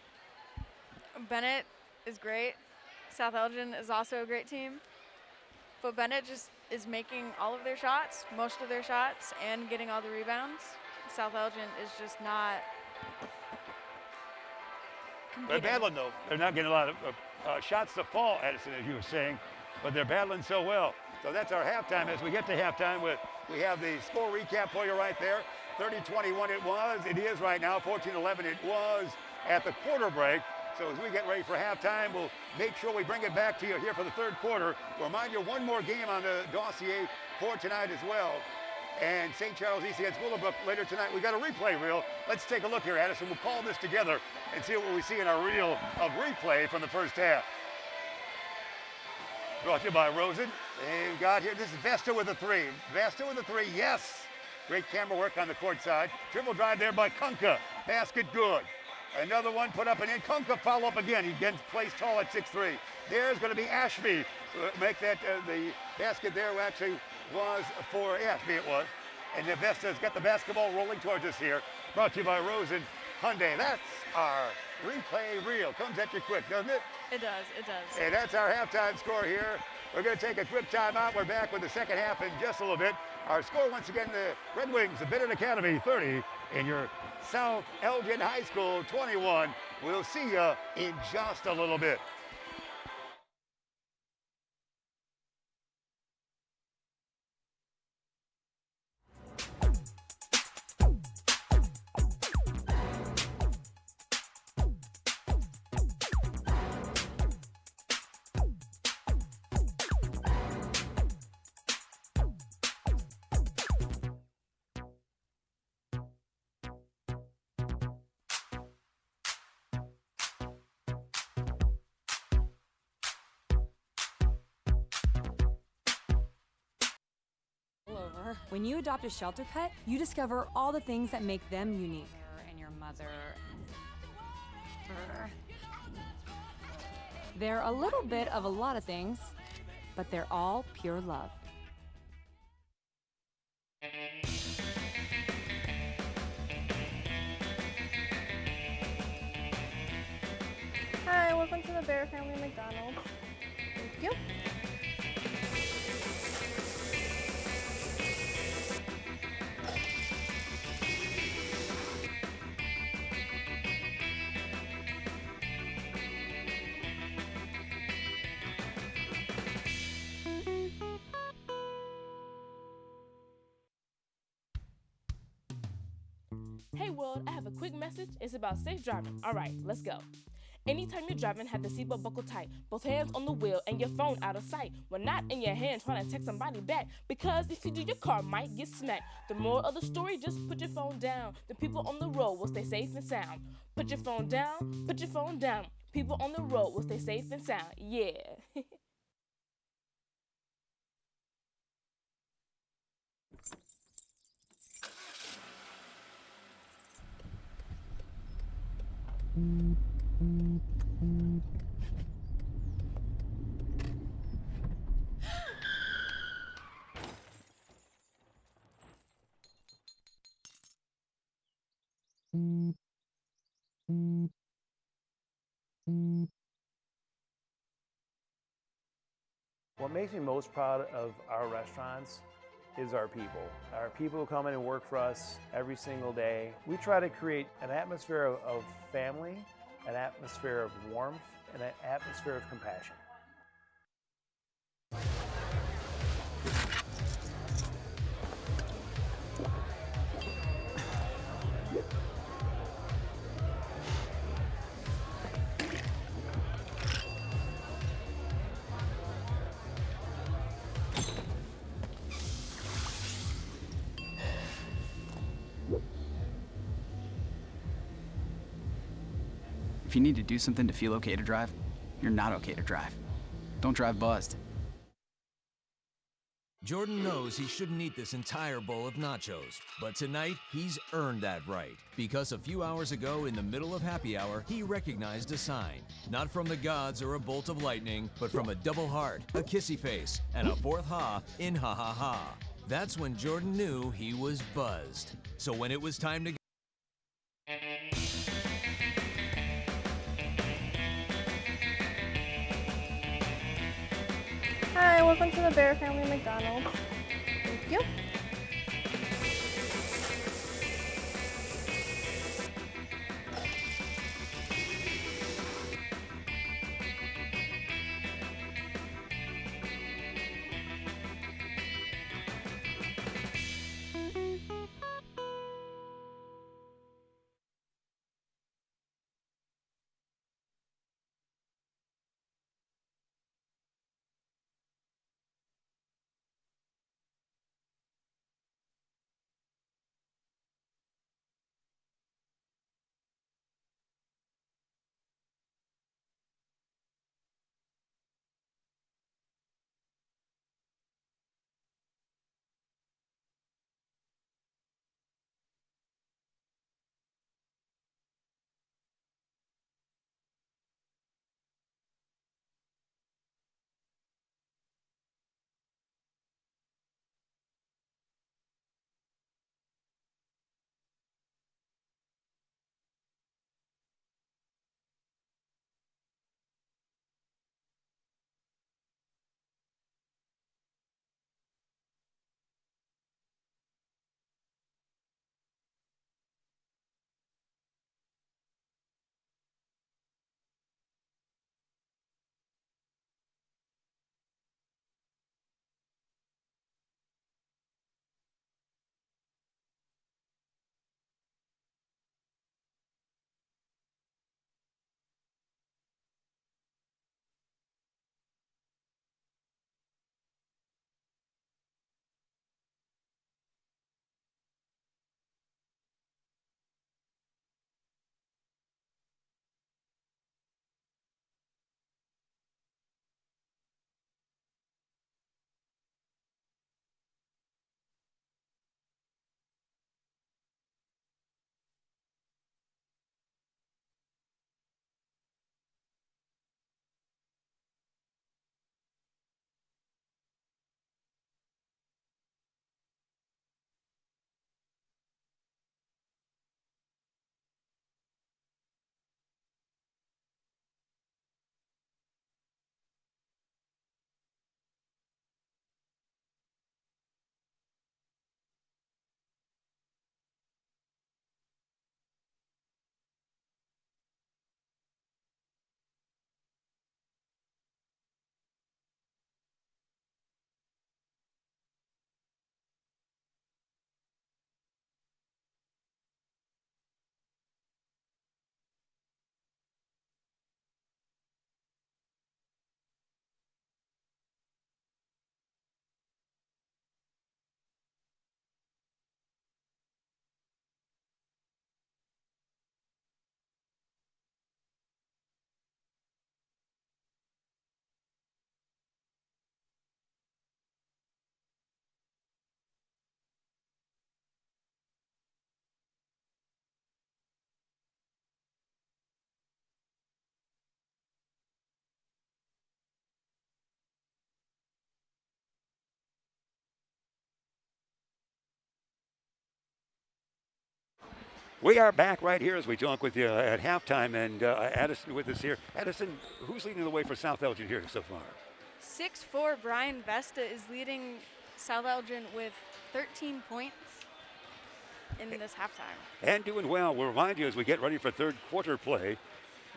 Benet is great. South Elgin is also a great team. But Benet just is making all of their shots, most of their shots, and getting all the rebounds. South Elgin is just not competing. They're battling, though. They're not getting a lot of shots to fall, Addison, as you were saying, but they're battling so well. So that's our halftime. As we get to halftime, we have the score recap for you right there. 30-21 it is right now. 14-11 it was at the quarter break. So as we get ready for halftime, we'll make sure we bring it back to you here for the third quarter. We'll remind you one more game on the dossier for tonight as well. And St. Charles East against Willowbrook later tonight. We got a replay reel. Let's take a look here, Addison. We'll call this together and see what we see in our reel of replay from the first half. Brought to you by Rosen. They've got here, this is Vesta with a three. Vesta with a three, yes. Great camera work on the court side. Dribble drive there by Kunka. Basket good. Another one put up and in. Kunka follow up again. He gets placed tall at 6'3". There's going to be Ashby. Make that, the basket there actually was for Ashby it was. And the Vesta's got the basketball rolling towards us here. Brought to you by Rosen Hyundai. That's our replay reel. Comes at you quick, doesn't it? It does, it does. And that's our halftime score here. We're going to take a quick timeout. We're back with the second half in just a little bit. Our score once again, the Redwings, the Benet Academy 30, and your South Elgin High School 21. We'll see you in just a little bit. When you adopt a shelter pet, you discover all the things that make them unique. And your mother. They're a little bit of a lot of things, but they're all pure love. Hi, welcome to the Bear Family McDonald's. Thank you. Hey world, I have a quick message. It's about safe driving. All right, let's go. Anytime you're driving, have the seatbelt buckled tight. Both hands on the wheel and your phone out of sight. When not in your hand trying to text somebody back. Because if you do, your car might get smacked. The moral of the story, just put your phone down. The people on the road will stay safe and sound. Put your phone down, put your phone down. People on the road will stay safe and sound. Yeah. What makes me most proud of our restaurants is our people. Our people who come in and work for us every single day. We try to create an atmosphere of family, an atmosphere of warmth, and an atmosphere of compassion. If you need to do something to feel okay to drive, you're not okay to drive. Don't drive buzzed. Jordan knows he shouldn't eat this entire bowl of nachos, but tonight he's earned that right. Because a few hours ago, in the middle of happy hour, he recognized a sign. Not from the gods or a bolt of lightning, but from a double heart, a kissy face, and a fourth ha in ha ha ha. That's when Jordan knew he was buzzed. So when it was time to Hi, welcome to the Bear Family McDonald's. Thank you. We are back right here as we talk with you at halftime, and Addison with us here. Addison, who's leading the way for South Elgin here so far? 6'4" Brian Vesta is leading South Elgin with 13 points in this halftime. And doing well. We'll remind you as we get ready for third quarter play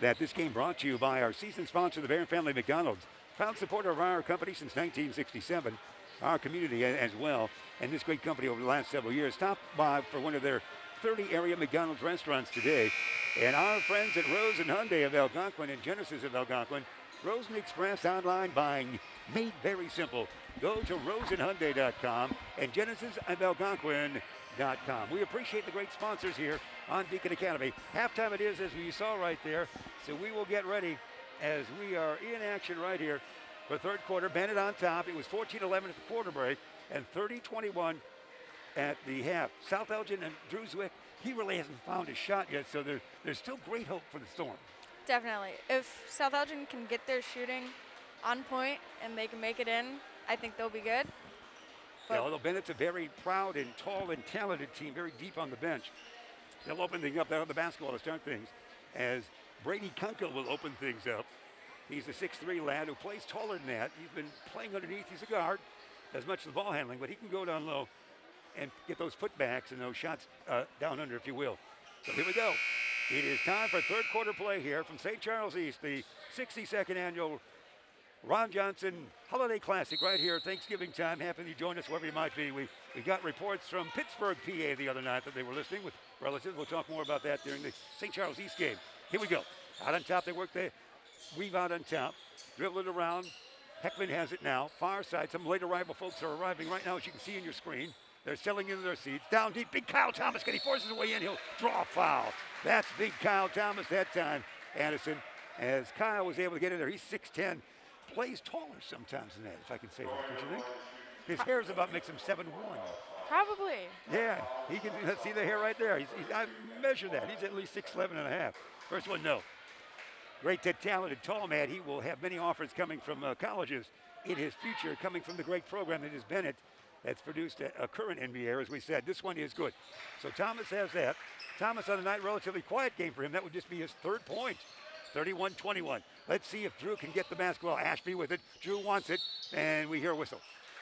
that this game brought to you by our season sponsor, the Barron Family McDonald's. Proud supporter of our company since 1967, our community as well. And this great company over the last several years stopped by for one of their 30 area McDonald's restaurants today. And our friends at Rosen Hyundai of Algonquin and Genesis of Algonquin, Rosen Express online buying made very simple. Go to rosenhyundai.com and Genesis of Algonquin.com. We appreciate the great sponsors here on Beacon Academy. Halftime it is, as you saw right there. So we will get ready as we are in action right here for third quarter. Benet on top. It was 14-11 at the quarter break and 30-21 at the half. South Elgin and Drew Zwick, he really hasn't found his shot yet, so there's still great hope for the Storm. Definitely. If South Elgin can get their shooting on point and they can make it in, I think they'll be good. Yeah, although Bennett's a very proud and tall and talented team, very deep on the bench. They'll open things up there on the basketball to start things, as Brady Kunkel will open things up. He's a 6'3" lad who plays taller than that. He's been playing underneath. He's a guard, does much of the ball handling, but he can go down low and get those putbacks and those shots down under, if you will. So here we go. It is time for third quarter play here from St. Charles East, the 62nd annual Ron Johnson Holiday Classic right here, Thanksgiving time. Happy you join us wherever you might be. We got reports from Pittsburgh, PA the other night that they were listening with relatives. We'll talk more about that during the St. Charles East game. Here we go. Out on top, they work the weave out on top, dribble it around. Heckman has it now. Far side, some late arrival folks are arriving right now, as you can see in your screen. They're settling into their seats. Down deep, big Kyle Thomas, he forces his way in. He'll draw a foul. That's big Kyle Thomas that time, Addison, as Kyle was able to get in there. He's 6'10", plays taller sometimes than that, if I can say that, don't you think? His hair is about makes him 7'1". Probably. Yeah, he can see the hair right there. I measured that. He's at least 6'11" and a half. First one, no. Great, talented, tall man. He will have many offers coming from colleges in his future, coming from the great program that is Benet, that's produced a current NBA, as we said. This one is good. So Thomas has that. Thomas on the night, relatively quiet game for him. That would just be his third point. 31-21. Let's see if Drew can get the basketball. Ashby with it. Drew wants it, and we hear a whistle.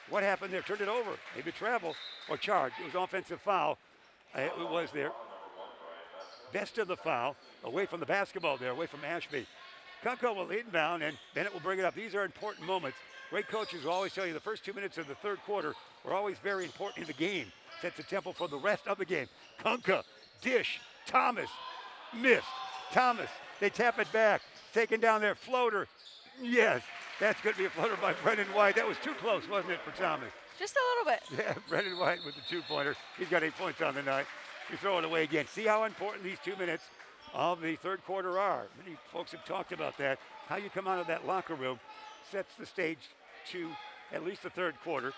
What happened there? Turned it over. Maybe travel or charge. It was offensive foul. It was there. Best of the foul. Away from the basketball there, away from Ashby. Kunko will inbound, and Benet will bring it up. These are important moments. Great coaches will always tell you the first 2 minutes of the third quarter are always very important in the game. Sets the tempo for the rest of the game. Kunka, dish, Thomas, missed. Thomas, they tap it back. Taken down there, floater. Yes, that's going to be a floater by Brendan White. That was too close, wasn't it, for Thomas? Just a little bit. Yeah, Brendan White with the two-pointer. He's got 8 points on the night. We throw it away again. See how important these 2 minutes of the third quarter are. Many folks have talked about that. How you come out of that locker room sets the stage to at least the third quarter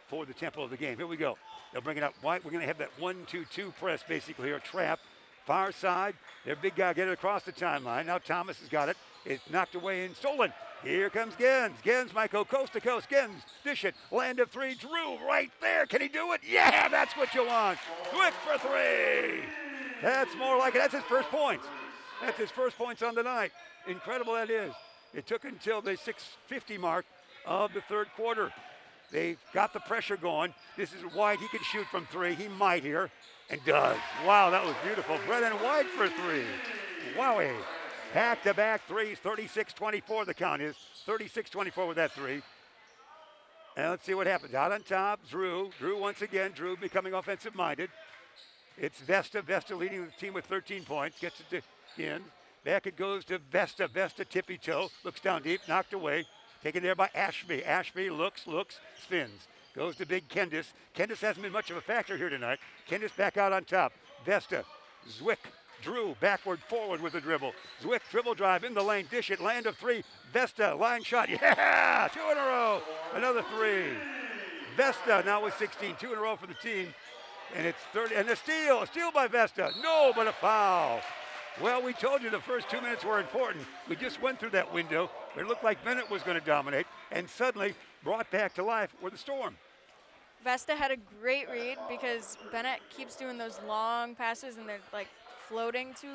for the tempo of the game. Here we go. They'll bring it up. White, we're going to have that 1-2-2 press basically, or trap. Far side, their big guy get it across the timeline. Now Thomas has got it. It's knocked away and stolen. Here comes Gens. Gens might go coast to coast. Gens, dish it. Land of three. Drew right there. Can he do it? Yeah, that's what you want. Quick for three. That's more like it. That's his first points. That's his first points on the night. Incredible that is. It took until the 6:50 mark of the third quarter. They got the pressure going. This is White. He can shoot from three. He might here, and does. Wow, that was beautiful. Brendan White for three. Wowie. Back-to-back threes. 36-24 the count is. 36-24 with that three. And let's see what happens. Out on top, Drew. Drew once again. Drew becoming offensive-minded. It's Vesta. Vesta leading the team with 13 points. Gets it to in. Back it goes to Vesta. Vesta tippy-toe. Looks down deep. Knocked away. Taken there by Ashby. Ashby looks, spins. Goes to big Kendis. Kendis hasn't been much of a factor here tonight. Kendis back out on top. Vesta. Zwick. Drew backward, forward with the dribble. Zwick dribble drive in the lane. Dish it. Land of three. Vesta line shot. Yeah! 2 in a row. Another three. Vesta now with 16. 2 in a row for the team. And it's 30. And a steal. A steal by Vesta. No, but a foul. Well, we told you the first 2 minutes were important. We just went through that window. It looked like Benet was going to dominate, and suddenly brought back to life were the Storm. Vesta had a great read because Benet keeps doing those long passes and they're like floating to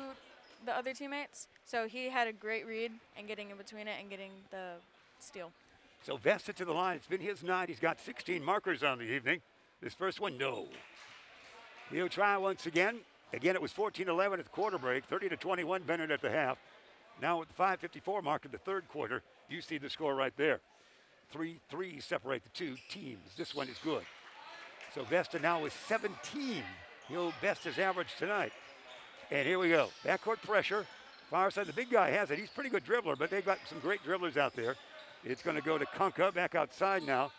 the other teammates. So he had a great read and getting in between it and getting the steal. So Vesta to the line. It's been his night. He's got 16 markers on the evening. This first one, no. He'll try once again. Again, it was 14-11 at the quarter break, 30-21 Benet at the half. Now with the 5:54 mark in the third quarter, you see the score right there. 3-3 separate the two teams. This one is good. So Vesta now with 17. He'll best his average tonight. And here we go. Backcourt pressure. Far side, the big guy has it. He's a pretty good dribbler, but they've got some great dribblers out there. It's going to go to Kunka, back outside now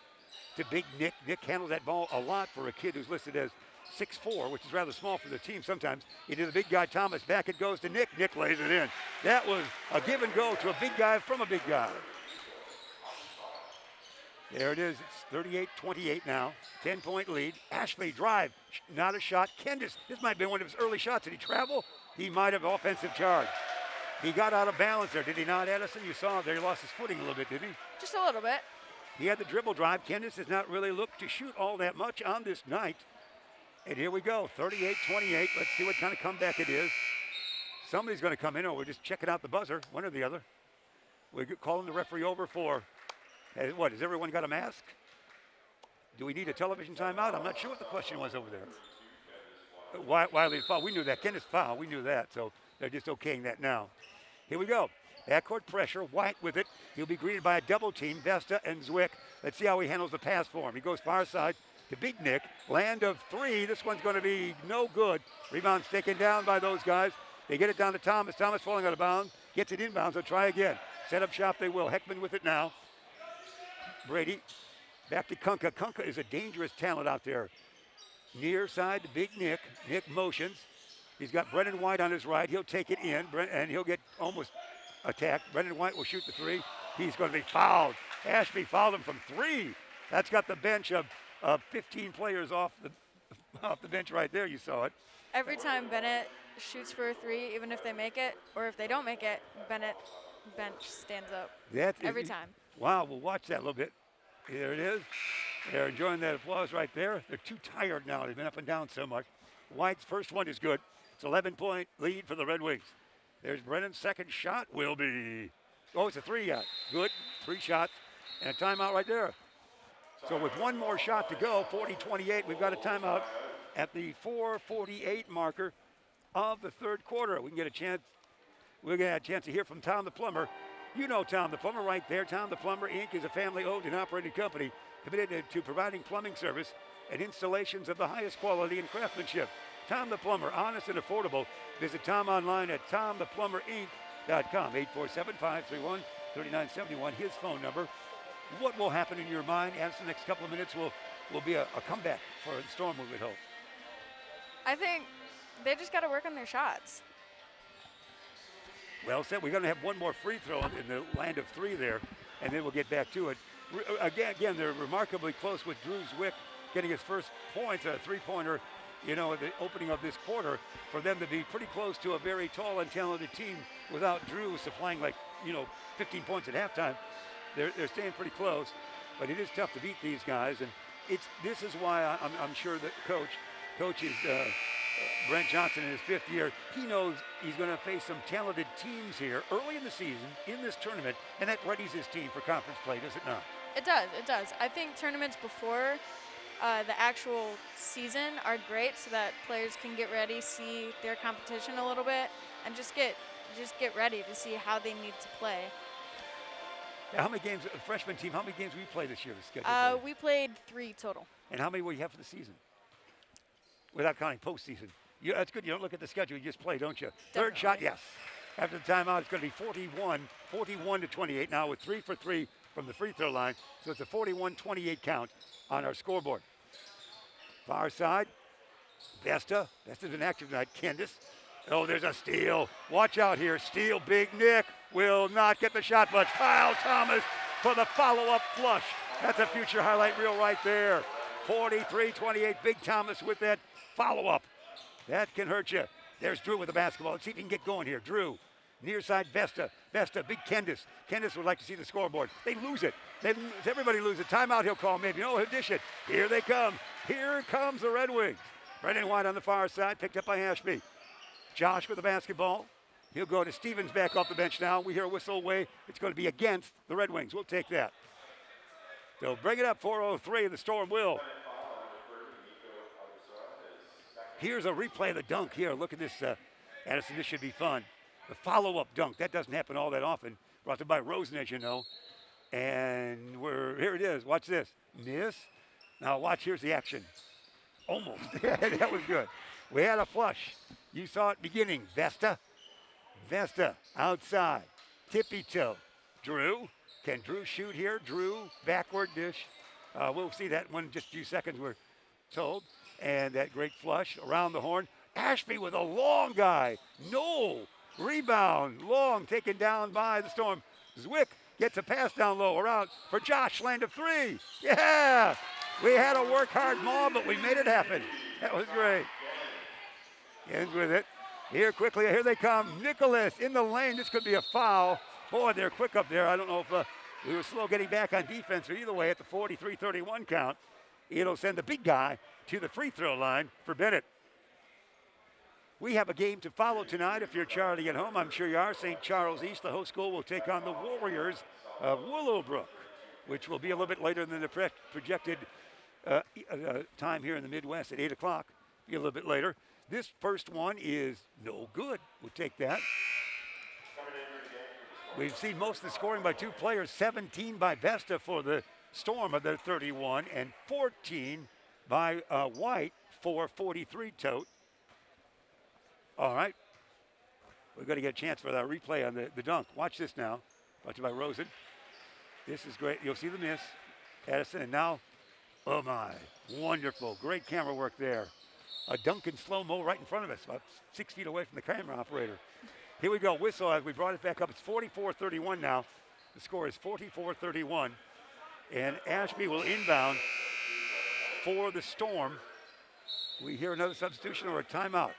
to Big Nick. Nick handles that ball a lot for a kid who's listed as 6'4", which is rather small for the team sometimes. Into the big guy, Thomas. Back it goes to Nick. Nick lays it in. That was a give and go to a big guy from a big guy. There it is. It's 38-28 now. 10-point lead. Ashley drive. Not a shot. Kendis. This might have been one of his early shots. Did he travel? He might have offensive charge. He got out of balance there, did he not, Edison? You saw him there. He lost his footing a little bit, didn't he? Just a little bit. He had the dribble drive. Kendis has not really looked to shoot all that much on this night. And here we go, 38-28. Let's see what kind of comeback it is. Somebody's going to come in, or we're just checking out the buzzer, one or the other. We're calling the referee over for, what, has everyone got a mask? Do we need a television timeout? I'm not sure what the question was over there. Wiley foul, we knew that. Kendis foul, we knew that, so they're just okaying that now. Here we go. Backcourt pressure, White with it. He'll be greeted by a double team, Vesta and Zwick. Let's see how he handles the pass for him. He goes far side to Big Nick. Land of three. This one's going to be no good. Rebound's taken down by those guys. They get it down to Thomas. Thomas falling out of bounds. Gets it inbounds. They'll try again. Set up shop they will. Heckman with it now. Brady back to Kunka. Kunka is a dangerous talent out there. Near side to Big Nick. Nick motions. He's got Brendan White on his right. He'll take it in, and he'll get almost attacked. Brendan White will shoot the three. He's going to be fouled. Ashby fouled him from three. That's got the bench of 15 players off the bench right there. You saw it. Every time Benet shoots for a three, even if they make it, or if they don't make it, Benet bench stands up. Every time. Wow, we'll watch that a little bit. There it is. They're enjoying that applause right there. They're too tired now. They've been up and down so much. White's first one is good. It's 11-point lead for the Red Wings. There's Brennan's second shot will be, it's a three. Good, 3 shots, and a timeout right there. So with one more shot to go, 40-28, we've got a timeout at the 4:48 marker of the third quarter. We can get a chance. We're going to have a chance to hear from Tom the Plumber. You know Tom the Plumber right there. Tom the Plumber, Inc. is a family-owned and operated company committed to providing plumbing service and installations of the highest quality and craftsmanship. Tom the Plumber, honest and affordable. Visit Tom online at tomtheplumberinc.com, 847-531-3971, his phone number. What will happen in your mind as the next couple of minutes will be a comeback for the Storm, we would hope? I think they just got to work on their shots. Well said. We're going to have one more free throw in the land of three there, and then we'll get back to it. Again, they're remarkably close with Drew Zwick getting his first points, a three-pointer, at the opening of this quarter, for them to be pretty close to a very tall and talented team without Drew supplying 15 points at halftime. They're staying pretty close, but it is tough to beat these guys, and this is why I'm sure that coach is Brent Johnson in his 5th year. He knows he's going to face some talented teams here early in the season in this tournament, and that readies his team for conference play, does it not? It does. I think tournaments before the actual season are great so that players can get ready, see their competition a little bit, and just get ready to see how they need to play. Now, how many games, freshman team, how many games we play this year? We played 3 total. And how many will you have for the season? Without counting postseason. That's good. You don't look at the schedule. You just play, don't you? Definitely. Third shot, yes. After the timeout, it's going to be 41-28 now with 3 for 3 from the free throw line. So it's a 41-28 count on our scoreboard. Far side, Vesta's been active tonight. Kendis. Oh, there's a steal. Watch out here. Steal, Big Nick will not get the shot, but Kyle Thomas for the follow-up flush. That's a future highlight reel right there. 43-28, Big Thomas with that follow-up. That can hurt you. There's Drew with the basketball. Let's see if he can get going here. Drew Near side, Vesta. Vesta, big Kendis. Kendis would like to see the scoreboard. They lose it. Everybody loses. Timeout he'll call maybe. No, he'll dish it. Here they come. Here comes the Red Wings. Brendan White on the far side, picked up by Ashby. Josh with the basketball. He'll go to Stevens back off the bench now. We hear a whistle away. It's going to be against the Red Wings. We'll take that. They'll bring it up, 4:03. The Storm will. Here's a replay of the dunk here. Look at this, Addison. This should be fun. The follow-up dunk. That doesn't happen all that often. Brought to by Rosen, as you know. And here it is. Watch this. Miss. Now watch. Here's the action. Almost. That was good. We had a flush. You saw it beginning. Vesta. Vesta outside. Tippy toe. Drew. Can Drew shoot here? Drew. Backward dish. We'll see that one in just a few seconds, we're told. And that great flush around the horn. Ashby with a long guy. No. Rebound. Long taken down by the Storm. Zwick gets a pass down low. Around for Josh. Land of three. Yeah. We had a work hard mob, but we made it happen. That was great. Ends with it. Here quickly. Here they come. Nicholas in the lane. This could be a foul. Boy, they're quick up there. I don't know if we were slow getting back on defense, but either way, at the 43-31 count, it'll send the big guy to the free throw line for Benet. We have a game to follow tonight. If you're Charlie at home, I'm sure you are. St. Charles East, the host school, will take on the Warriors of Willowbrook, which will be a little bit later than the projected time here in the Midwest at 8 o'clock. Be a little bit later. This first one is no good. We'll take that. We've seen most of the scoring by two players, 17 by Vesta for the Storm of their 31, and 14 by White for 43 tote. All right. We're going to get a chance for that replay on the dunk. Watch this now. Brought to you by Rosen. This is great. You'll see the miss. Addison, and now, oh my, wonderful. Great camera work there. A dunk in slow-mo right in front of us, about 6 feet away from the camera operator. Here we go, whistle as we brought it back up. It's 44-31 now. The score is 44-31. And Ashby will inbound for the Storm. We hear another substitution or a timeout.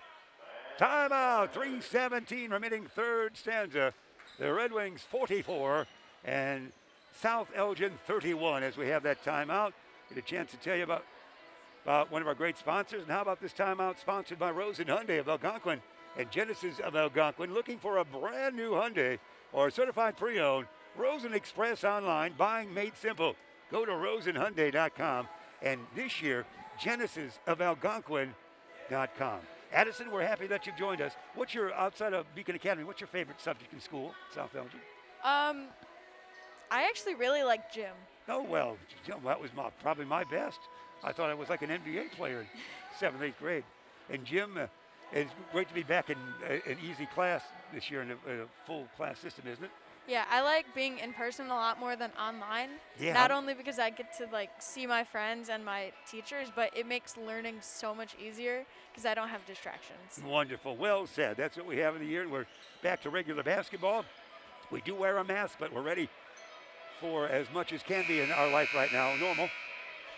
Timeout, 3:17 remaining third stanza. The Red Wings 44 and South Elgin 31 as we have that timeout. Get a chance to tell you about one of our great sponsors. And how about this timeout sponsored by Rosen Hyundai of Algonquin and Genesis of Algonquin. Looking for a brand new Hyundai or certified pre-owned, Rosen Express online, buying made simple. Go to rosenhyundai.com, and this year, Genesis of Algonquin.com. Addison, we're happy that you've joined us. What's your, outside of Beacon Academy, what's your favorite subject in school, South Elgin? I actually really like gym. Oh, well, that was probably my best. I thought I was like an NBA player in 7th, 8th grade. And Jim, it's great to be back in an easy class this year in a full class system, isn't it? Yeah, I like being in person a lot more than online. Yeah. Not only because I get to see my friends and my teachers, but it makes learning so much easier because I don't have distractions. Wonderful. Well said. That's what we have in the year. We're back to regular basketball. We do wear a mask, but we're ready for as much as can be in our life right now, normal.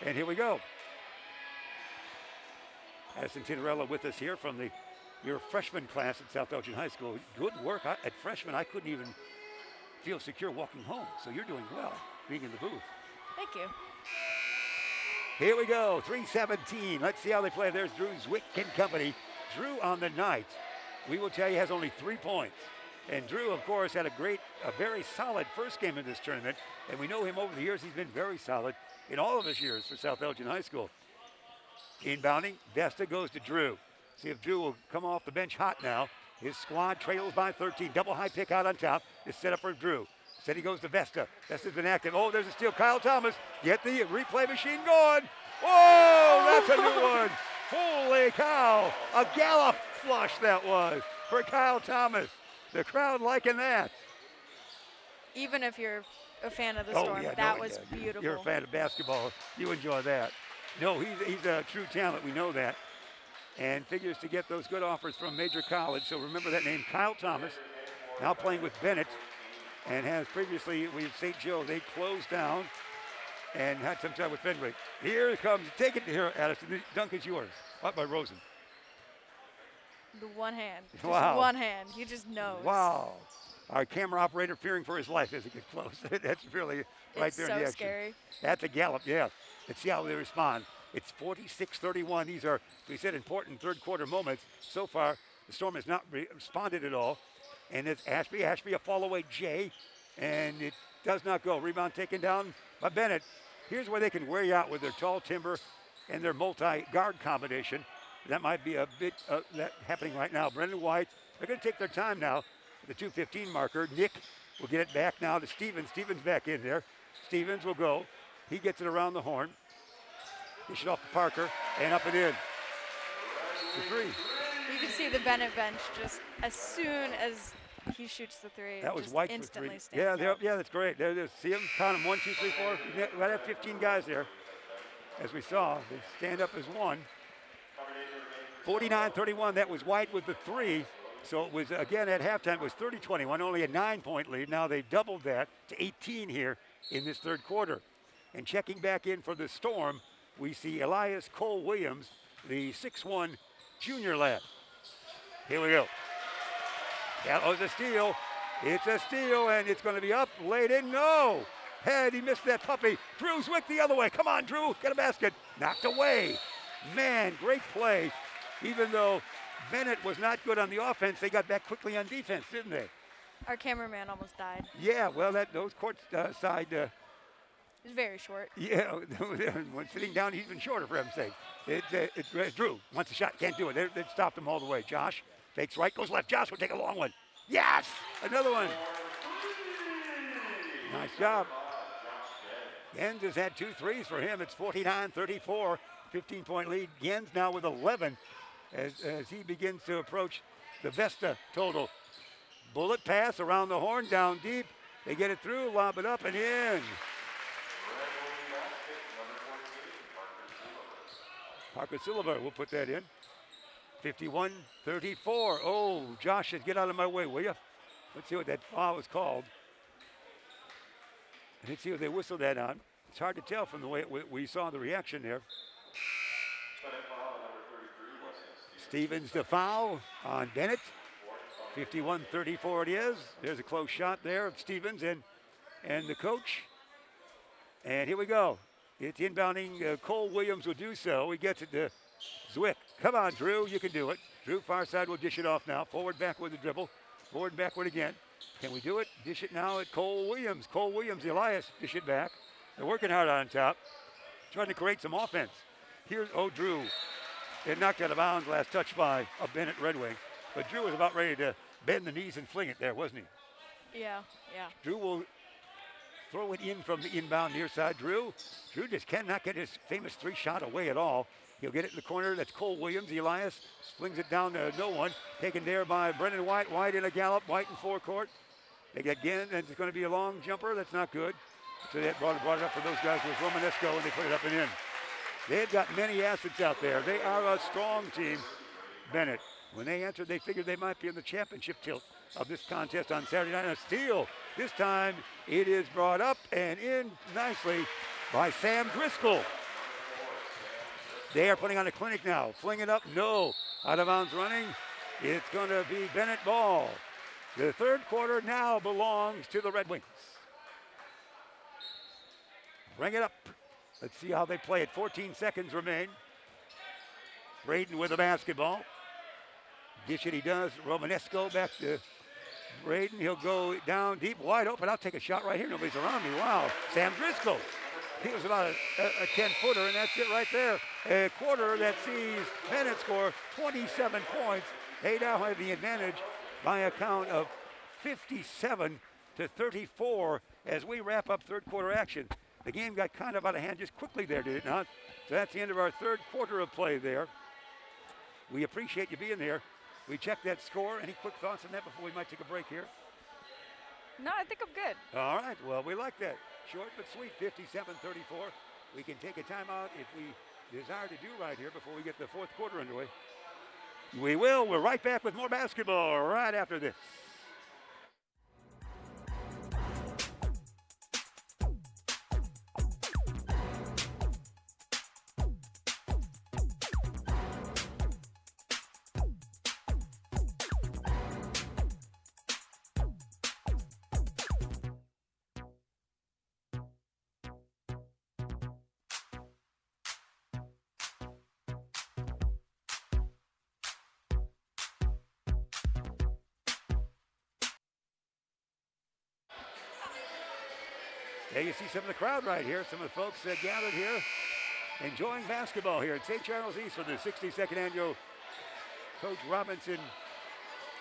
And here we go. Addison Tinarella with us here from your freshman class at South Elgin High School. Good work. At freshman, I couldn't even feel secure walking home. So you're doing well being in the booth. Thank you. Here we go, 3:17. Let's see how they play. There's Drew Zwick and company. Drew on the night, we will tell you, has only 3 points. And Drew, of course, had a very solid first game in this tournament. And we know him over the years. He's been very solid in all of his years for South Elgin High School. Inbounding, Vesta goes to Drew. See if Drew will come off the bench hot now. His squad trails by 13. Double high pick out on top. It's set up for Drew. Said he goes to Vesta. Vesta's been active. Oh, there's a steal. Kyle Thomas. Get the replay machine going. Oh, that's a new one. Holy cow. A gallop flush that was for Kyle Thomas. The crowd liking that. Even if you're a fan of the Storm, that was beautiful. You're a fan of basketball. You enjoy that. No, he's a true talent. We know that. And figures to get those good offers from major college. So remember that name, Kyle Thomas, now playing with Benet, and has previously with St. Joe. They closed down and had some time with Fenwick. Here it comes. Take it here, Addison. The dunk is yours. Up by Rosen. The one hand. Just Wow. one hand. He just knows. Wow. Our camera operator fearing for his life as he gets close. That's really right It's there so in the action. scary. That's a gallop, yeah. Let's see how they respond. It's 46-31. These are, we said, important third quarter moments. So far, the Storm has not responded at all. And it's Ashby. Ashby, a fall away J. And it does not go. Rebound taken down by Benet. Here's where they can wear you out with their tall timber and their multi-guard combination. That might be a bit that happening right now. Brendan White, they're going to take their time now. The 2:15 marker. Nick will get it back now to Stevens. Stevens back in there. Stevens will go. He gets it around the horn. Dish it off to Parker and up and in. The three. You can see the Benet bench just as soon as he shoots the three. That was just White for instantly three. standing up. Yeah, that's great. There, see them, count them, 1, 2, 3, 4. We have 15 guys there. As we saw, they stand up as one. 49-31, that was White with the three. So it was, again, at halftime, it was 30-21, only a 9-point lead. Now they've doubled that to 18 here in this third quarter. And checking back in for the Storm, we see Elias Cole Williams, the 6'1 junior lad. Here we go. That was a steal. It's a steal, and it's going to be up, laid in. No! Head, he missed that puppy. Drew Zwick the other way. Come on, Drew, get a basket. Knocked away. Man, great play. Even though Benet was not good on the offense, they got back quickly on defense, didn't they? Our cameraman almost died. Yeah, well, those court side. He's very short. Yeah, when sitting down, he's even shorter, for heaven's sake. It's Drew wants a shot, can't do it. They stopped him all the way. Josh fakes right, goes left. Josh will take a long one. Yes, another one. Nice job. Gens has had 2 threes for him. It's 49-34, 15-point lead. Gens now with 11 as he begins to approach the Vesta total. Bullet pass around the horn, down deep. They get it through, lob it up and in. Parker Silva will put that in. 51-34. Oh, Josh says, get out of my way, will you? Let's see what that foul is called. Let's see if they whistle that on. It's hard to tell from the way we saw the reaction there. Stevens the foul on Benet. 51-34 it is. There's a close shot there of Stevens and the coach. And here we go. It's inbounding. Cole Williams will do so. He gets it to Zwick. Come on, Drew. You can do it. Drew far side will dish it off now. Forward, backward the dribble. Forward, backward again. Can we do it? Dish it now at Cole Williams. Cole Williams, Elias, dish it back. They're working hard on top. Trying to create some offense. Here's, Drew. It knocked out of bounds last touch by a Benet Red Wing. But Drew was about ready to bend the knees and fling it there, wasn't he? Yeah. Drew will throw it in from the inbound near side. Drew just cannot get his famous 3-shot away at all. He'll get it in the corner. That's Cole Williams. Elias flings it down to no one. Taken there by Brendan White. White in a gallop. White in forecourt. They get again, and it's going to be a long jumper. That's not good. So they brought it up for those guys with Romanesco, and they put it up and in. They've got many assets out there. They are a strong team, Benet. When they entered, they figured they might be in the championship tilt of this contest on Saturday night. A steal. This time it is brought up and in nicely by Sam Driscoll. They are putting on a clinic now. Fling it up, no. Out of bounds running. It's going to be Benet ball. The third quarter now belongs to the Red Wings. Bring it up. Let's see how they play it. 14 seconds remain. Braden with the basketball. Dish it he does. Romanesco back to Braden. He'll go down deep, wide open. I'll take a shot right here. Nobody's around me. Wow. Sam Driscoll. He was about a 10-footer, and that's it right there. A quarter that sees Benet score 27 points. They now have the advantage by a count of 57-34 as we wrap up third quarter action. The game got kind of out of hand just quickly there, did it not? So that's the end of our third quarter of play there. We appreciate you being there. We checked that score. Any quick thoughts on that before we might take a break here? No, I think I'm good. All right, well, we like that. Short but sweet, 57-34. We can take a timeout if we desire to do right here before we get the fourth quarter underway. We will. We're right back with more basketball right after this. There you see some of the crowd right here, some of the folks gathered here, enjoying basketball here at St. Charles East for the 62nd annual Coach Robinson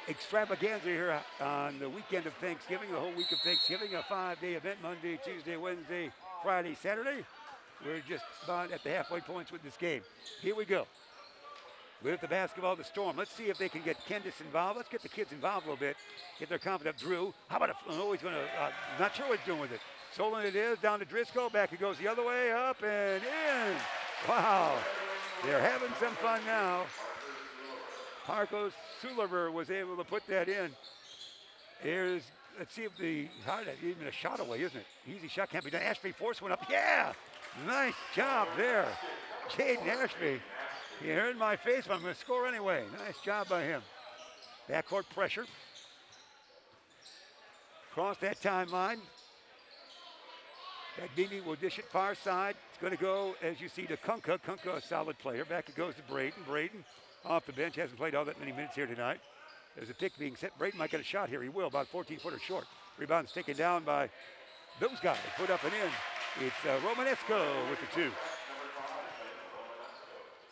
extravaganza here on the weekend of Thanksgiving, the whole week of Thanksgiving, a 5-day event, Monday, Tuesday, Wednesday, Friday, Saturday. We're just about at the halfway points with this game. Here we go. With the basketball, the Storm. Let's see if they can get Kendis involved. Let's get the kids involved a little bit, get their confidence. Drew, how about he's going to, not sure what he's doing with it. Solon it is, down to Driscoll, back it goes the other way, up and in. Wow, they're having some fun now. Marcos Suliver was able to put that in. Let's see if even a shot away, isn't it? Easy shot can't be done. Ashby force went up, yeah. Nice job there. Jaden Ashby. He earned my face, but I'm going to score anyway. Nice job by him. Backcourt pressure. Cross that timeline. Bagnini will dish it far side. It's going to go, as you see, to Kunka. Kunka, a solid player. Back it goes to Braden. Braden off the bench. Hasn't played all that many minutes here tonight. There's a pick being set. Braden might get a shot here. He will. About 14-footer short. Rebound's taken down by those guys. Put up and in. It's Romanesco with the 2.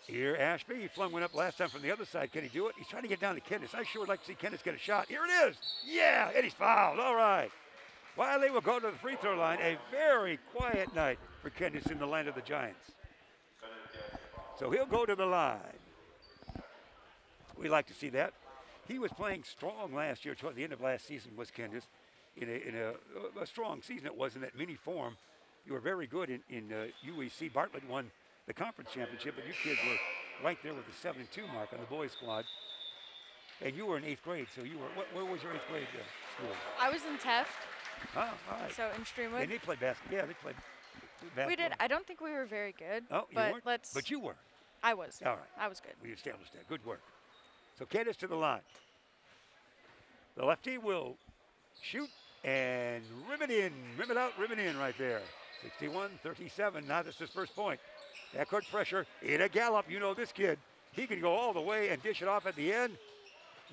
Here, Ashby. He flung one up last time from the other side. Can he do it? He's trying to get down to Kendis. I sure would like to see Kendis get a shot. Here it is. Yeah, and he's fouled. All right. Wiley will go to the free throw line. A very quiet night for Kendis in the land of the Giants. So he'll go to the line. We like to see that. He was playing strong last year. Toward the end of last season was Kendis. In a strong season it was in that mini form. You were very good in UEC. Bartlett won the conference championship, but you kids were right there with the 7-2 mark on the boys squad. And you were in 8th grade, so you were, where was your 8th grade school? I was in Taft. Oh, all right. So in Streamwood. And they played basketball. Yeah, they played basketball. We did. I don't think we were very good. Oh, you but weren't? But you were. I was. All right. I was good. We established that. Good work. So Kendis to the line. The lefty will shoot and rim it in. Rim it out, rim it in right there. 61-37. Now that's his first point. Backcourt pressure in a gallop. You know this kid. He can go all the way and dish it off at the end.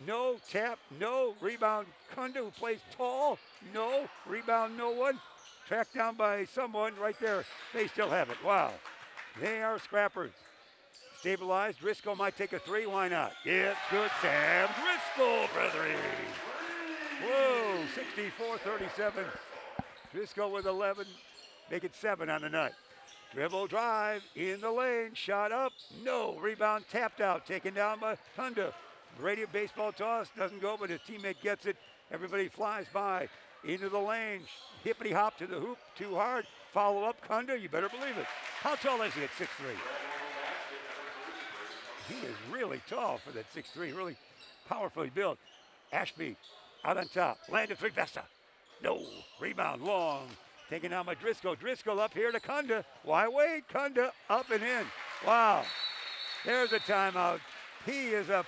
No tap, no rebound. Kunda, who plays tall, no rebound, no one. Tracked down by someone right there. They still have it. Wow. They are scrappers. Stabilized. Driscoll might take a 3. Why not? Yeah, it's good. Sam Driscoll for 3. Whoa, 64-37. Driscoll with 11. Make it 7 on the night. Dribble drive in the lane. Shot up. No. Rebound tapped out. Taken down by Kunda. Brady baseball toss. Doesn't go, but his teammate gets it. Everybody flies by. Into the lane. Hippity hop to the hoop. Too hard. Follow up. Kunda. You better believe it. How tall is he at 6'3"? He is really tall for that 6'3". Really powerfully built. Ashby out on top. Landed 3. Vesta. No. Rebound long. Taken down by Driscoll. Driscoll up here to Kunda. Why wait? Kunda up and in. Wow. There's a timeout. He is a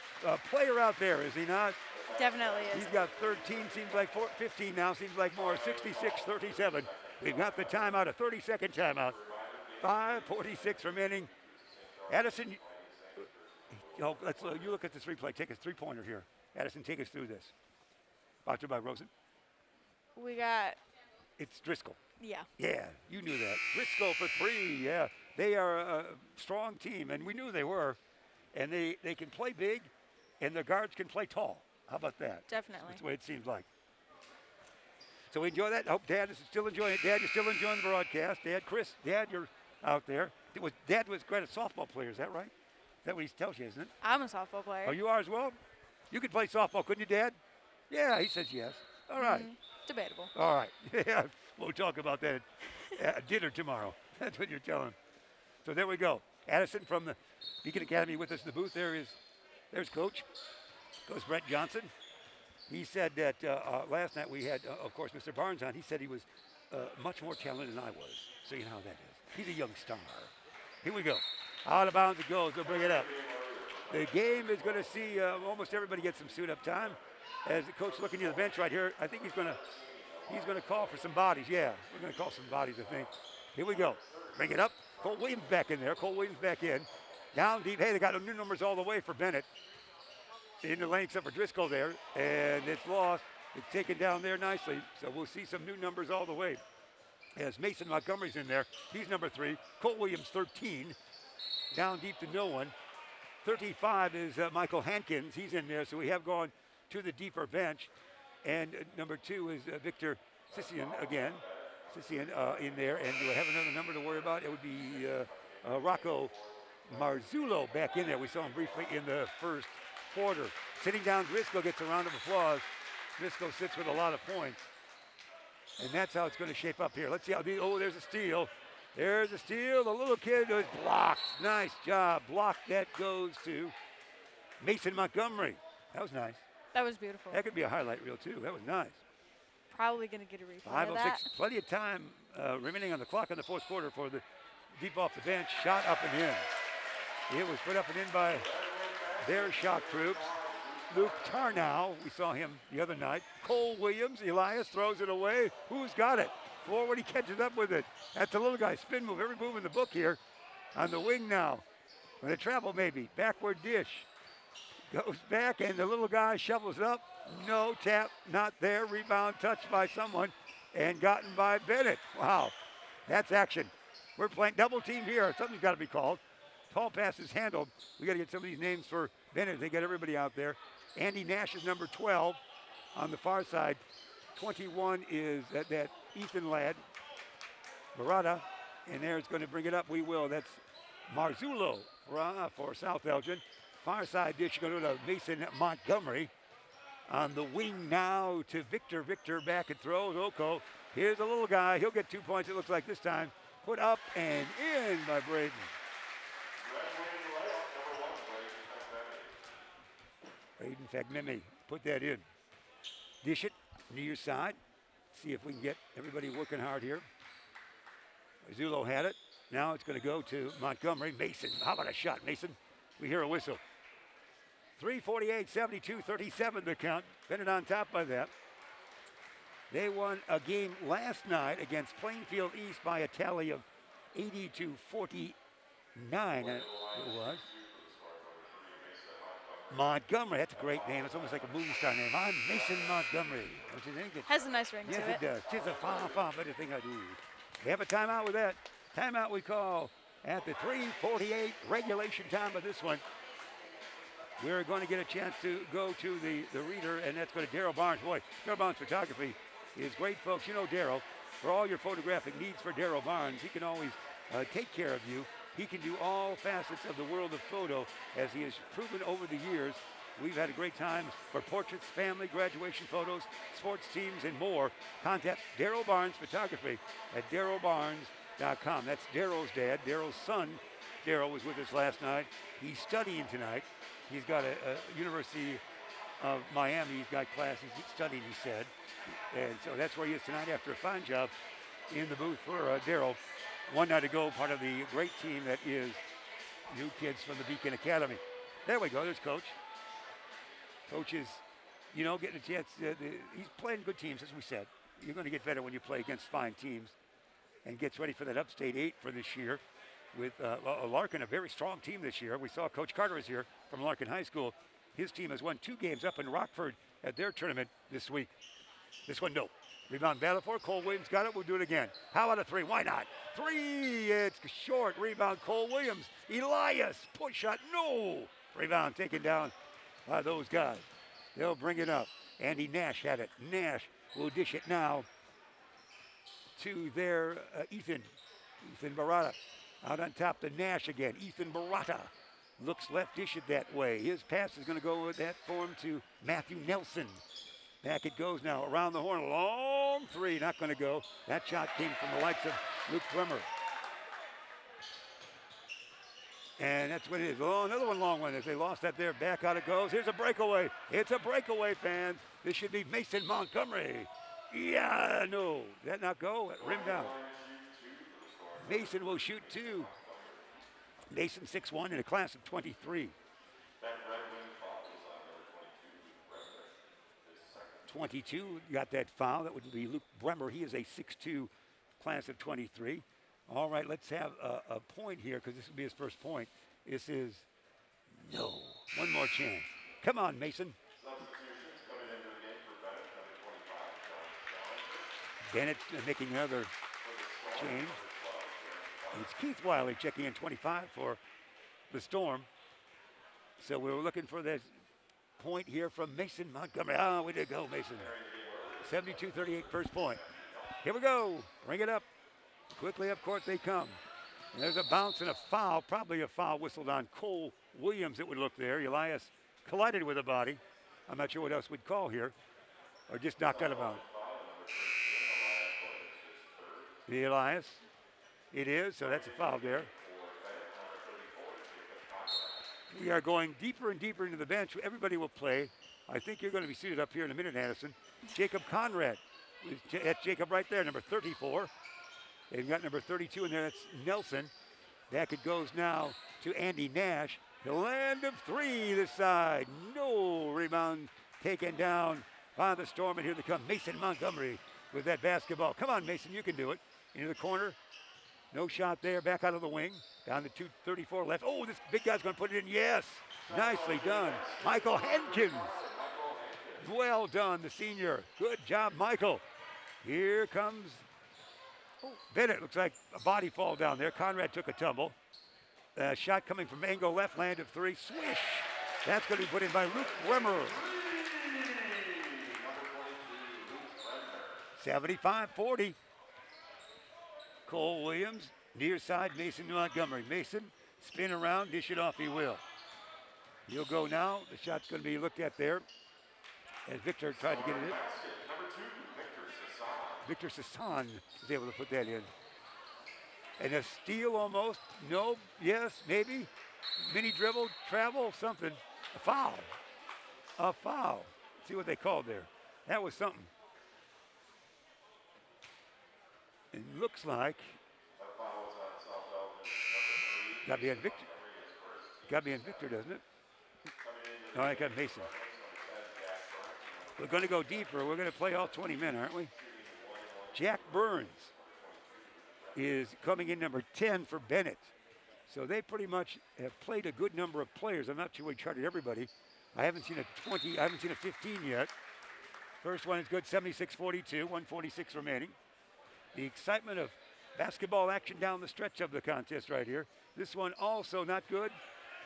player out there, is he not? Definitely is. He's got 13, seems like 15 now, seems like more. 66-37. We've got the timeout, a 30-second timeout. 5:46 remaining. Addison, you look at this replay. Take a 3-pointer here. Addison, take us through this. Brought to you by Rosen. We got. It's Driscoll. Yeah. Yeah, you knew that. Driscoll for 3, yeah. They are a strong team, and we knew they were. And they can play big, and their guards can play tall. How about that? Definitely. That's the way it seems like. So we enjoy that. I hope Dad is still enjoying it. Dad, you're still enjoying the broadcast. Dad, Chris, Dad, you're out there. Dad was great at softball player, is that right? Is that what he tells you, isn't it? I'm a softball player. Oh, you are as well? You could play softball, couldn't you, Dad? Yeah, he says yes. All right. Debatable. All right. Yeah, we'll talk about that at dinner tomorrow. That's what you're telling. So there we go. Addison from the Beacon Academy with us in the booth. There's Coach Brett Johnson. He said that last night we had, of course, Mr. Barnes on. He said he was much more talented than I was. So you know how that is. He's a young star. Here we go. Out of bounds it goes. They'll bring it up. The game is going to see almost everybody get some suit-up time. As the coach looking near the bench right here, I think he's going to call for some bodies. Yeah, we're going to call some bodies, I think. Here we go. Bring it up. Cole Williams back in there. Cole Williams back in. Down deep. Hey, they got new numbers all the way for Benet. In the lane except for Driscoll there. And it's lost. It's taken down there nicely. So we'll see some new numbers all the way. as Mason Montgomery's in there. He's number 3. Cole Williams, 13. Down deep to no one. 35 is Michael Hankins. He's in there, so we have gone to the deeper bench. And number 2 is Victor Sissian again. Sissian in there. And do I have another number to worry about? It would be Rocco Marzullo back in there. We saw him briefly in the first quarter. Sitting down, Driscoll gets a round of applause. Driscoll sits with a lot of points. And that's how it's going to shape up here. Let's see how there's a steal. There's a steal. The little kid is blocked. Nice job. Block that goes to Mason Montgomery. That was nice. That was beautiful. That could be a highlight reel, too. That was nice. Probably going to get a replay 5:06. of that. Plenty of time remaining on the clock in the fourth quarter for the deep off the bench. Shot up and in. It was put up and in by their shot troops. Luke Tarnow, we saw him the other night. Cole Williams, Elias throws it away. Who's got it? Forward, he catches up with it. That's the little guy. Spin move, every move in the book here. On the wing now. Going to travel maybe. Backward dish. Goes back and the little guy shovels up. No tap, not there. Rebound touched by someone and gotten by Benet. Wow, that's action. We're playing double team here. Something's got to be called. Tall pass is handled. We got to get some of these names for Benet. They got everybody out there. Andy Nash is number 12 on the far side. 21 is that Ethan lad, Barada, and there's going to bring it up. We will. That's Marzullo for South Elgin. Far side dish going to Mason Montgomery. On the wing now to Victor. Victor back and throws. Oko. Here's a little guy. He'll get 2 points, it looks like this time. Put up and in by Braden. Braden Fagnemi, put that in. Dish it near side. See if we can get everybody working hard here. Zulo had it. Now it's going to go to Montgomery. Mason, how about a shot, Mason? We hear a whistle. 3:48, 72, 37 the count. Benet on top by that. They won a game last night against Plainfield East by a tally of 80-49. It was. Montgomery, that's a great name. It's almost like a movie star name. I'm Mason Montgomery. Which I think has a nice ring yes, to it. Yes, it does. Tis a far better thing I do. We have a timeout with that. Timeout we call at the 3:48 regulation time of this one. We're going to get a chance to go to the reader, and that's going to Daryl Barnes. Boy, Daryl Barnes Photography is great, folks. You know Daryl. For all your photographic needs for Daryl Barnes, he can always take care of you. He can do all facets of the world of photo, as he has proven over the years. We've had a great time for portraits, family, graduation photos, sports teams, and more. Contact Daryl Barnes Photography at darylbarnes.com. That's Daryl's dad. Daryl's son, Daryl, was with us last night. He's studying tonight. He's got a University of Miami. He's got classes. He's studying, he said. And so that's where he is tonight after a fine job in the booth for Daryl. One night ago, part of the great team that is new kids from the Beacon Academy. There we go. There's Coach. Coach is, getting a chance. He's playing good teams, as we said. You're going to get better when you play against fine teams, and gets ready for that Upstate 8 for this year with Larkin, a very strong team this year. We saw Coach Carter is here from Larkin High School. His team has won 2 games up in Rockford at their tournament this week. This one, no. Rebound battle for Cole Williams got it. We'll do it again. How about a 3? Why not? 3. It's short. Rebound Cole Williams. Elias. Push shot. No. Rebound taken down by those guys. They'll bring it up. Andy Nash had it. Nash will dish it now to their Ethan Barata. Out on top to Nash again. Ethan Barata looks left, dish it that way. His pass is going to go with that form to Matthew Nelson. Back it goes now around the horn. Long 3, not going to go. That shot came from the likes of Luke Bremer. And that's what it is. Oh, another one long one. As they lost that there, back out it goes. Here's a breakaway. It's a breakaway, fans. This should be Mason Montgomery. Yeah, no. Did that not go? It rimmed out. Mason will shoot 2. Mason 6'1" in a class of 23. 22 got that foul. That would be Luke Bremer. He is a 6'2", class of 23. All right, let's have a point here because this will be his first point. This is no. One more chance. Come on, Mason. Benet making another change. It's Keith Wiley checking in 25 for the Storm. So we were looking for this point here from Mason Montgomery. Ah, we did go, Mason. 72-38 first point. Here we go. Bring it up. Quickly up court they come. And there's a bounce and a foul, probably a foul whistled on Cole Williams, it would look there. Elias collided with a body. I'm not sure what else we'd call here, or just knocked out of bounds. Elias, it is, so that's a foul there. We are going deeper and deeper into the bench. Everybody will play. I think you're going to be seated up here in a minute, Addison. Jacob Conrad. That's Jacob right there, number 34. They've got number 32 in there. That's Nelson. Back it goes now to Andy Nash. The land of three this side. No rebound taken down by the Storm. And here they come. Mason Montgomery with that basketball. Come on, Mason, you can do it. Into the corner. No shot there. Back out of the wing. Down to 2:34 left. Oh, this big guy's going to put it in. Yes. Nicely done. Michael Hankins. Well done, the senior. Good job, Michael. Here comes Benet. Looks like a body fall down there. Conrad took a tumble. Shot coming from angle left, land of three. Swish. That's going to be put in by Luke Bremer. 75-40. Cole Williams, near side, Mason Montgomery. Mason, spin around, dish it off, he will. He'll go now. The shot's going to be looked at there as Victor tried to get it in. Victor Sasson was able to put that in. And a steal almost. No, yes, maybe. Mini dribble, travel, something. A foul. A foul. See what they called there. That was something. It looks like. Got to be on Victor. Got to be on Victor, doesn't it? No, I got Mason. We're going to go deeper. We're going to play all 20 men, aren't we? Jack Burns is coming in number 10 for Benet. So they pretty much have played a good number of players. I'm not sure we charted everybody. I haven't seen a 20, I haven't seen a 15 yet. First one is good, 76-42, 146 remaining. The excitement of basketball action down the stretch of the contest right here. This one also not good.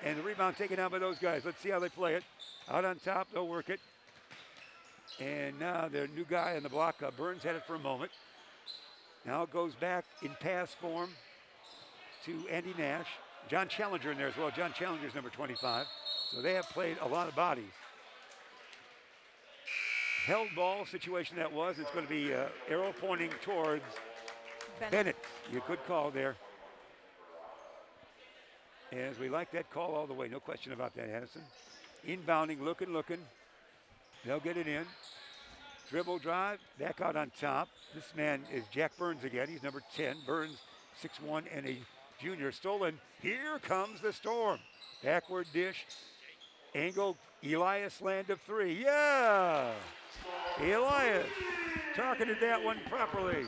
And the rebound taken down by those guys. Let's see how they play it. Out on top, they'll work it. And now their new guy on the block, Burns had it for a moment. Now it goes back in pass form to Andy Nash. John Challenger in there as well. John Challenger's number 25. So they have played a lot of bodies. Held ball situation that was. It's going to be arrow pointing towards Benet. You good call there. As we like that call all the way. No question about that, Addison. Inbounding, looking. They'll get it in. Dribble drive, back out on top. This man is Jack Burns again. He's number 10. Burns, 6'1", and a junior. Stolen. Here comes the Storm. Backward dish. Angle. Elias, land of three. Yeah! Elias targeted that one properly.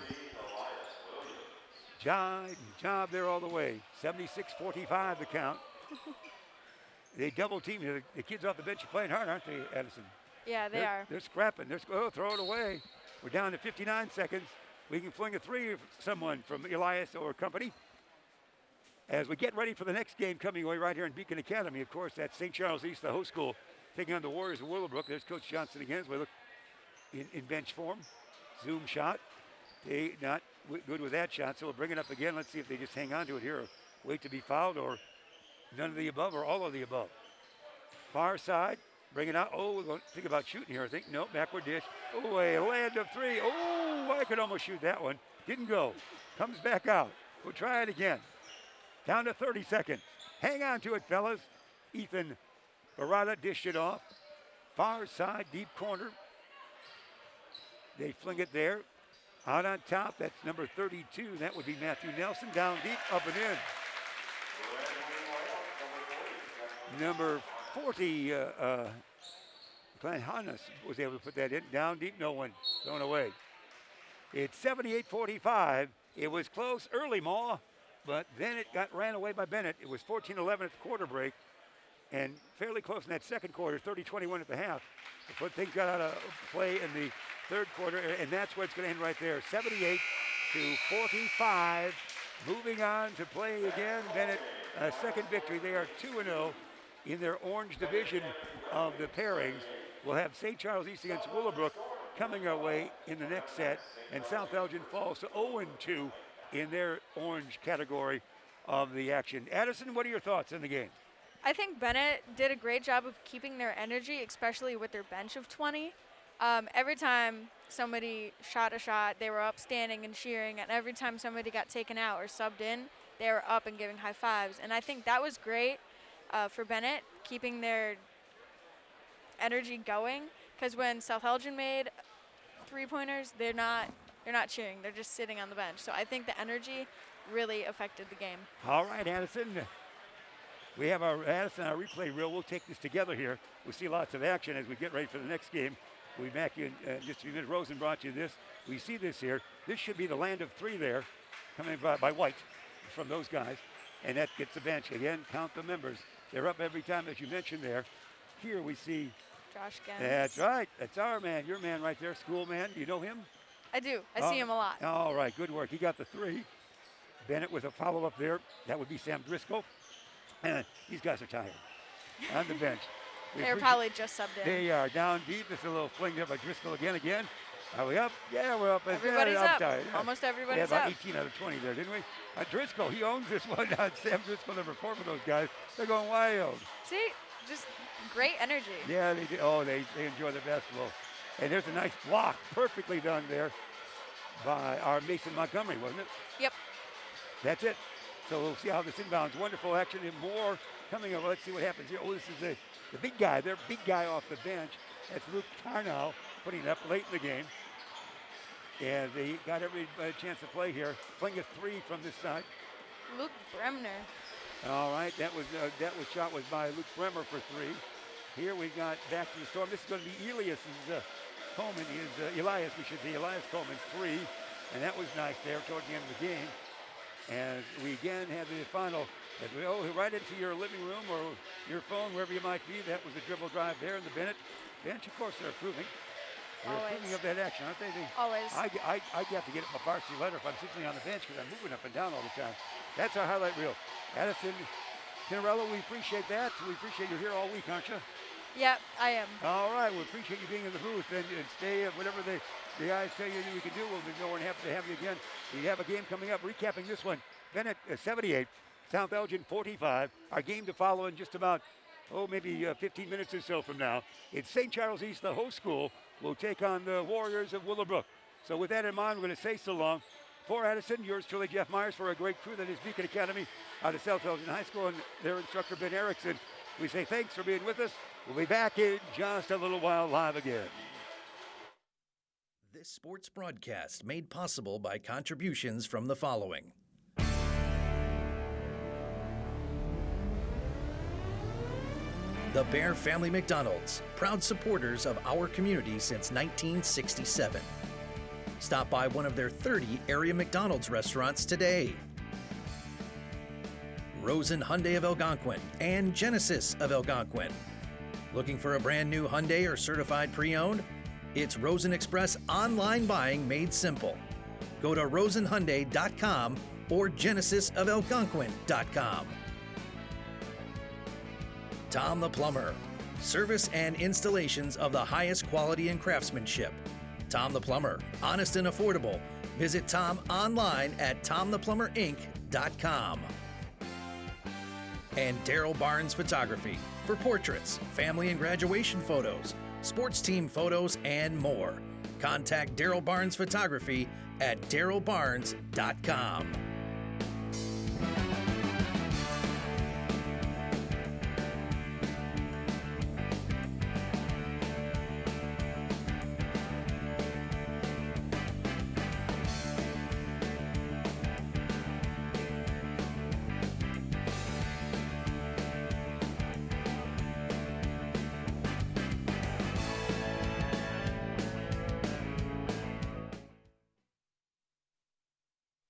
Job there all the way. 76-45 the count. They double team. The kids off the bench are playing hard, aren't they, Addison? Yeah, they are. They're scrapping. Throw it away. We're down to 59 seconds. We can fling a three of someone from Elias or company. As we get ready for the next game coming away right here in Beacon Academy, of course, that's St. Charles East, the host school, taking on the Warriors of Willowbrook. There's Coach Johnson again as we look in bench form. Zoom shot. They not good with that shot, so we'll bring it up again. Let's see if they just hang on to it here or wait to be fouled or none of the above or all of the above. Far side. Bring it out. Oh, we're going to think about shooting here, I think. No, backward dish. Oh, a land of three. Oh, I could almost shoot that one. Didn't go. Comes back out. We'll try it again. Down to 30 seconds. Hang on to it, fellas. Ethan Barada dished it off. Far side, deep corner. They fling it there. Out on top, that's number 32. That would be Matthew Nelson. Down deep, up and in. Number 40, Glenn Hannes was able to put that in. Down deep, no one. Thrown away. It's 78-45. It was close early, Ma, but then it got ran away by Benet. It was 14-11 at the quarter break and fairly close in that second quarter, 30-21 at the half. But things got out of play in the third quarter, and that's where it's going to end right there. to 45. Moving on to play again. Benet, second victory. They are 2-0 in their orange division of the pairings. We'll have St. Charles East against Willowbrook coming our way in the next set. And South Elgin falls to 0-2 in their orange category of the action. Addison, what are your thoughts on the game? I think Benet did a great job of keeping their energy, especially with their bench of 20. Every time somebody shot a shot, they were up standing and cheering, and every time somebody got taken out or subbed in, they were up and giving high fives. And I think that was great for Benet, keeping their energy going, because when South Elgin made three-pointers, they're not cheering, they're just sitting on the bench. So I think the energy really affected the game. All right, Addison. We have our replay reel. We'll take this together here. We'll see lots of action as we get ready for the next game. We'll be back in just a few minutes. Rosen brought you this. We see this here. This should be the land of three there, coming by White from those guys. And that gets the bench. Again, count the members. They're up every time, as you mentioned there. Here we see Josh Gens. That's right. That's our man, your man right there, school man. Do you know him? I do. I see him a lot. All right, good work. He got the three. Benet with a follow-up there. That would be Sam Driscoll. These guys are tired on the bench. They're probably just subbed in. They are down deep. It's a little fling there by Driscoll again. Are we up? Yeah, we're up. Everybody's up. Tired. Yeah. Almost everybody's up. Yeah, about 18 out of 20 there, didn't we? Driscoll, he owns this one. Sam Driscoll, number 4 for those guys. They're going wild. See, just great energy. Yeah, they do. Oh, they enjoy the basketball. And there's a nice block, perfectly done there by our Mason Montgomery, wasn't it? Yep. That's it. So we'll see how this inbounds. Wonderful action and more coming up. Let's see what happens here. Oh, this is the big guy. Their big guy off the bench. That's Luke Tarnow putting it up late in the game. And they got every chance to play here. Playing a three from this side. Luke Bremner. All right, that was shot by Luke Bremer for three. Here we got back to the storm. This is going to be Elias Coleman's three. And that was nice there towards the end of the game. And we again have the final, as we right into your living room or your phone, wherever you might be. That was a dribble drive there in the Benet bench. Of course, they're approving. They're approving of that action, aren't they? Always. I have to get a varsity letter if I'm sitting on the bench because I'm moving up and down all the time. That's our highlight reel. Addison Pinarello, we appreciate that. We appreciate you here all week, aren't you? Yep, I am. All right, we appreciate you being in the booth and stay whatever the guys tell you we can do. We'll be more than happy to have you again. We have a game coming up. Recapping this one, Benet 78, South Elgin 45. Our game to follow in just about, maybe 15 minutes or so from now. It's St. Charles East, the host school, will take on the Warriors of Willowbrook. So with that in mind, we're going to say so long. For Addison, yours truly, Jeff Myers, for a great crew that is Beacon Academy out of South Elgin High School and their instructor, Ben Erickson. We say thanks for being with us. We'll be back in just a little while live again. This sports broadcast made possible by contributions from the following. The Bear Family McDonald's, proud supporters of our community since 1967. Stop by one of their 30 area McDonald's restaurants today. Rosen Hyundai of Algonquin and Genesis of Algonquin. Looking for a brand new Hyundai or certified pre-owned? It's Rosen Express online buying made simple. Go to rosenhyundai.com or genesisofalgonquin.com. Tom the Plumber. Service and installations of the highest quality and craftsmanship. Tom the Plumber. Honest and affordable. Visit Tom online at tomtheplumberinc.com. And Daryl Barnes Photography for portraits, family and graduation photos, sports team photos, and more. Contact Daryl Barnes Photography at darylbarnes.com.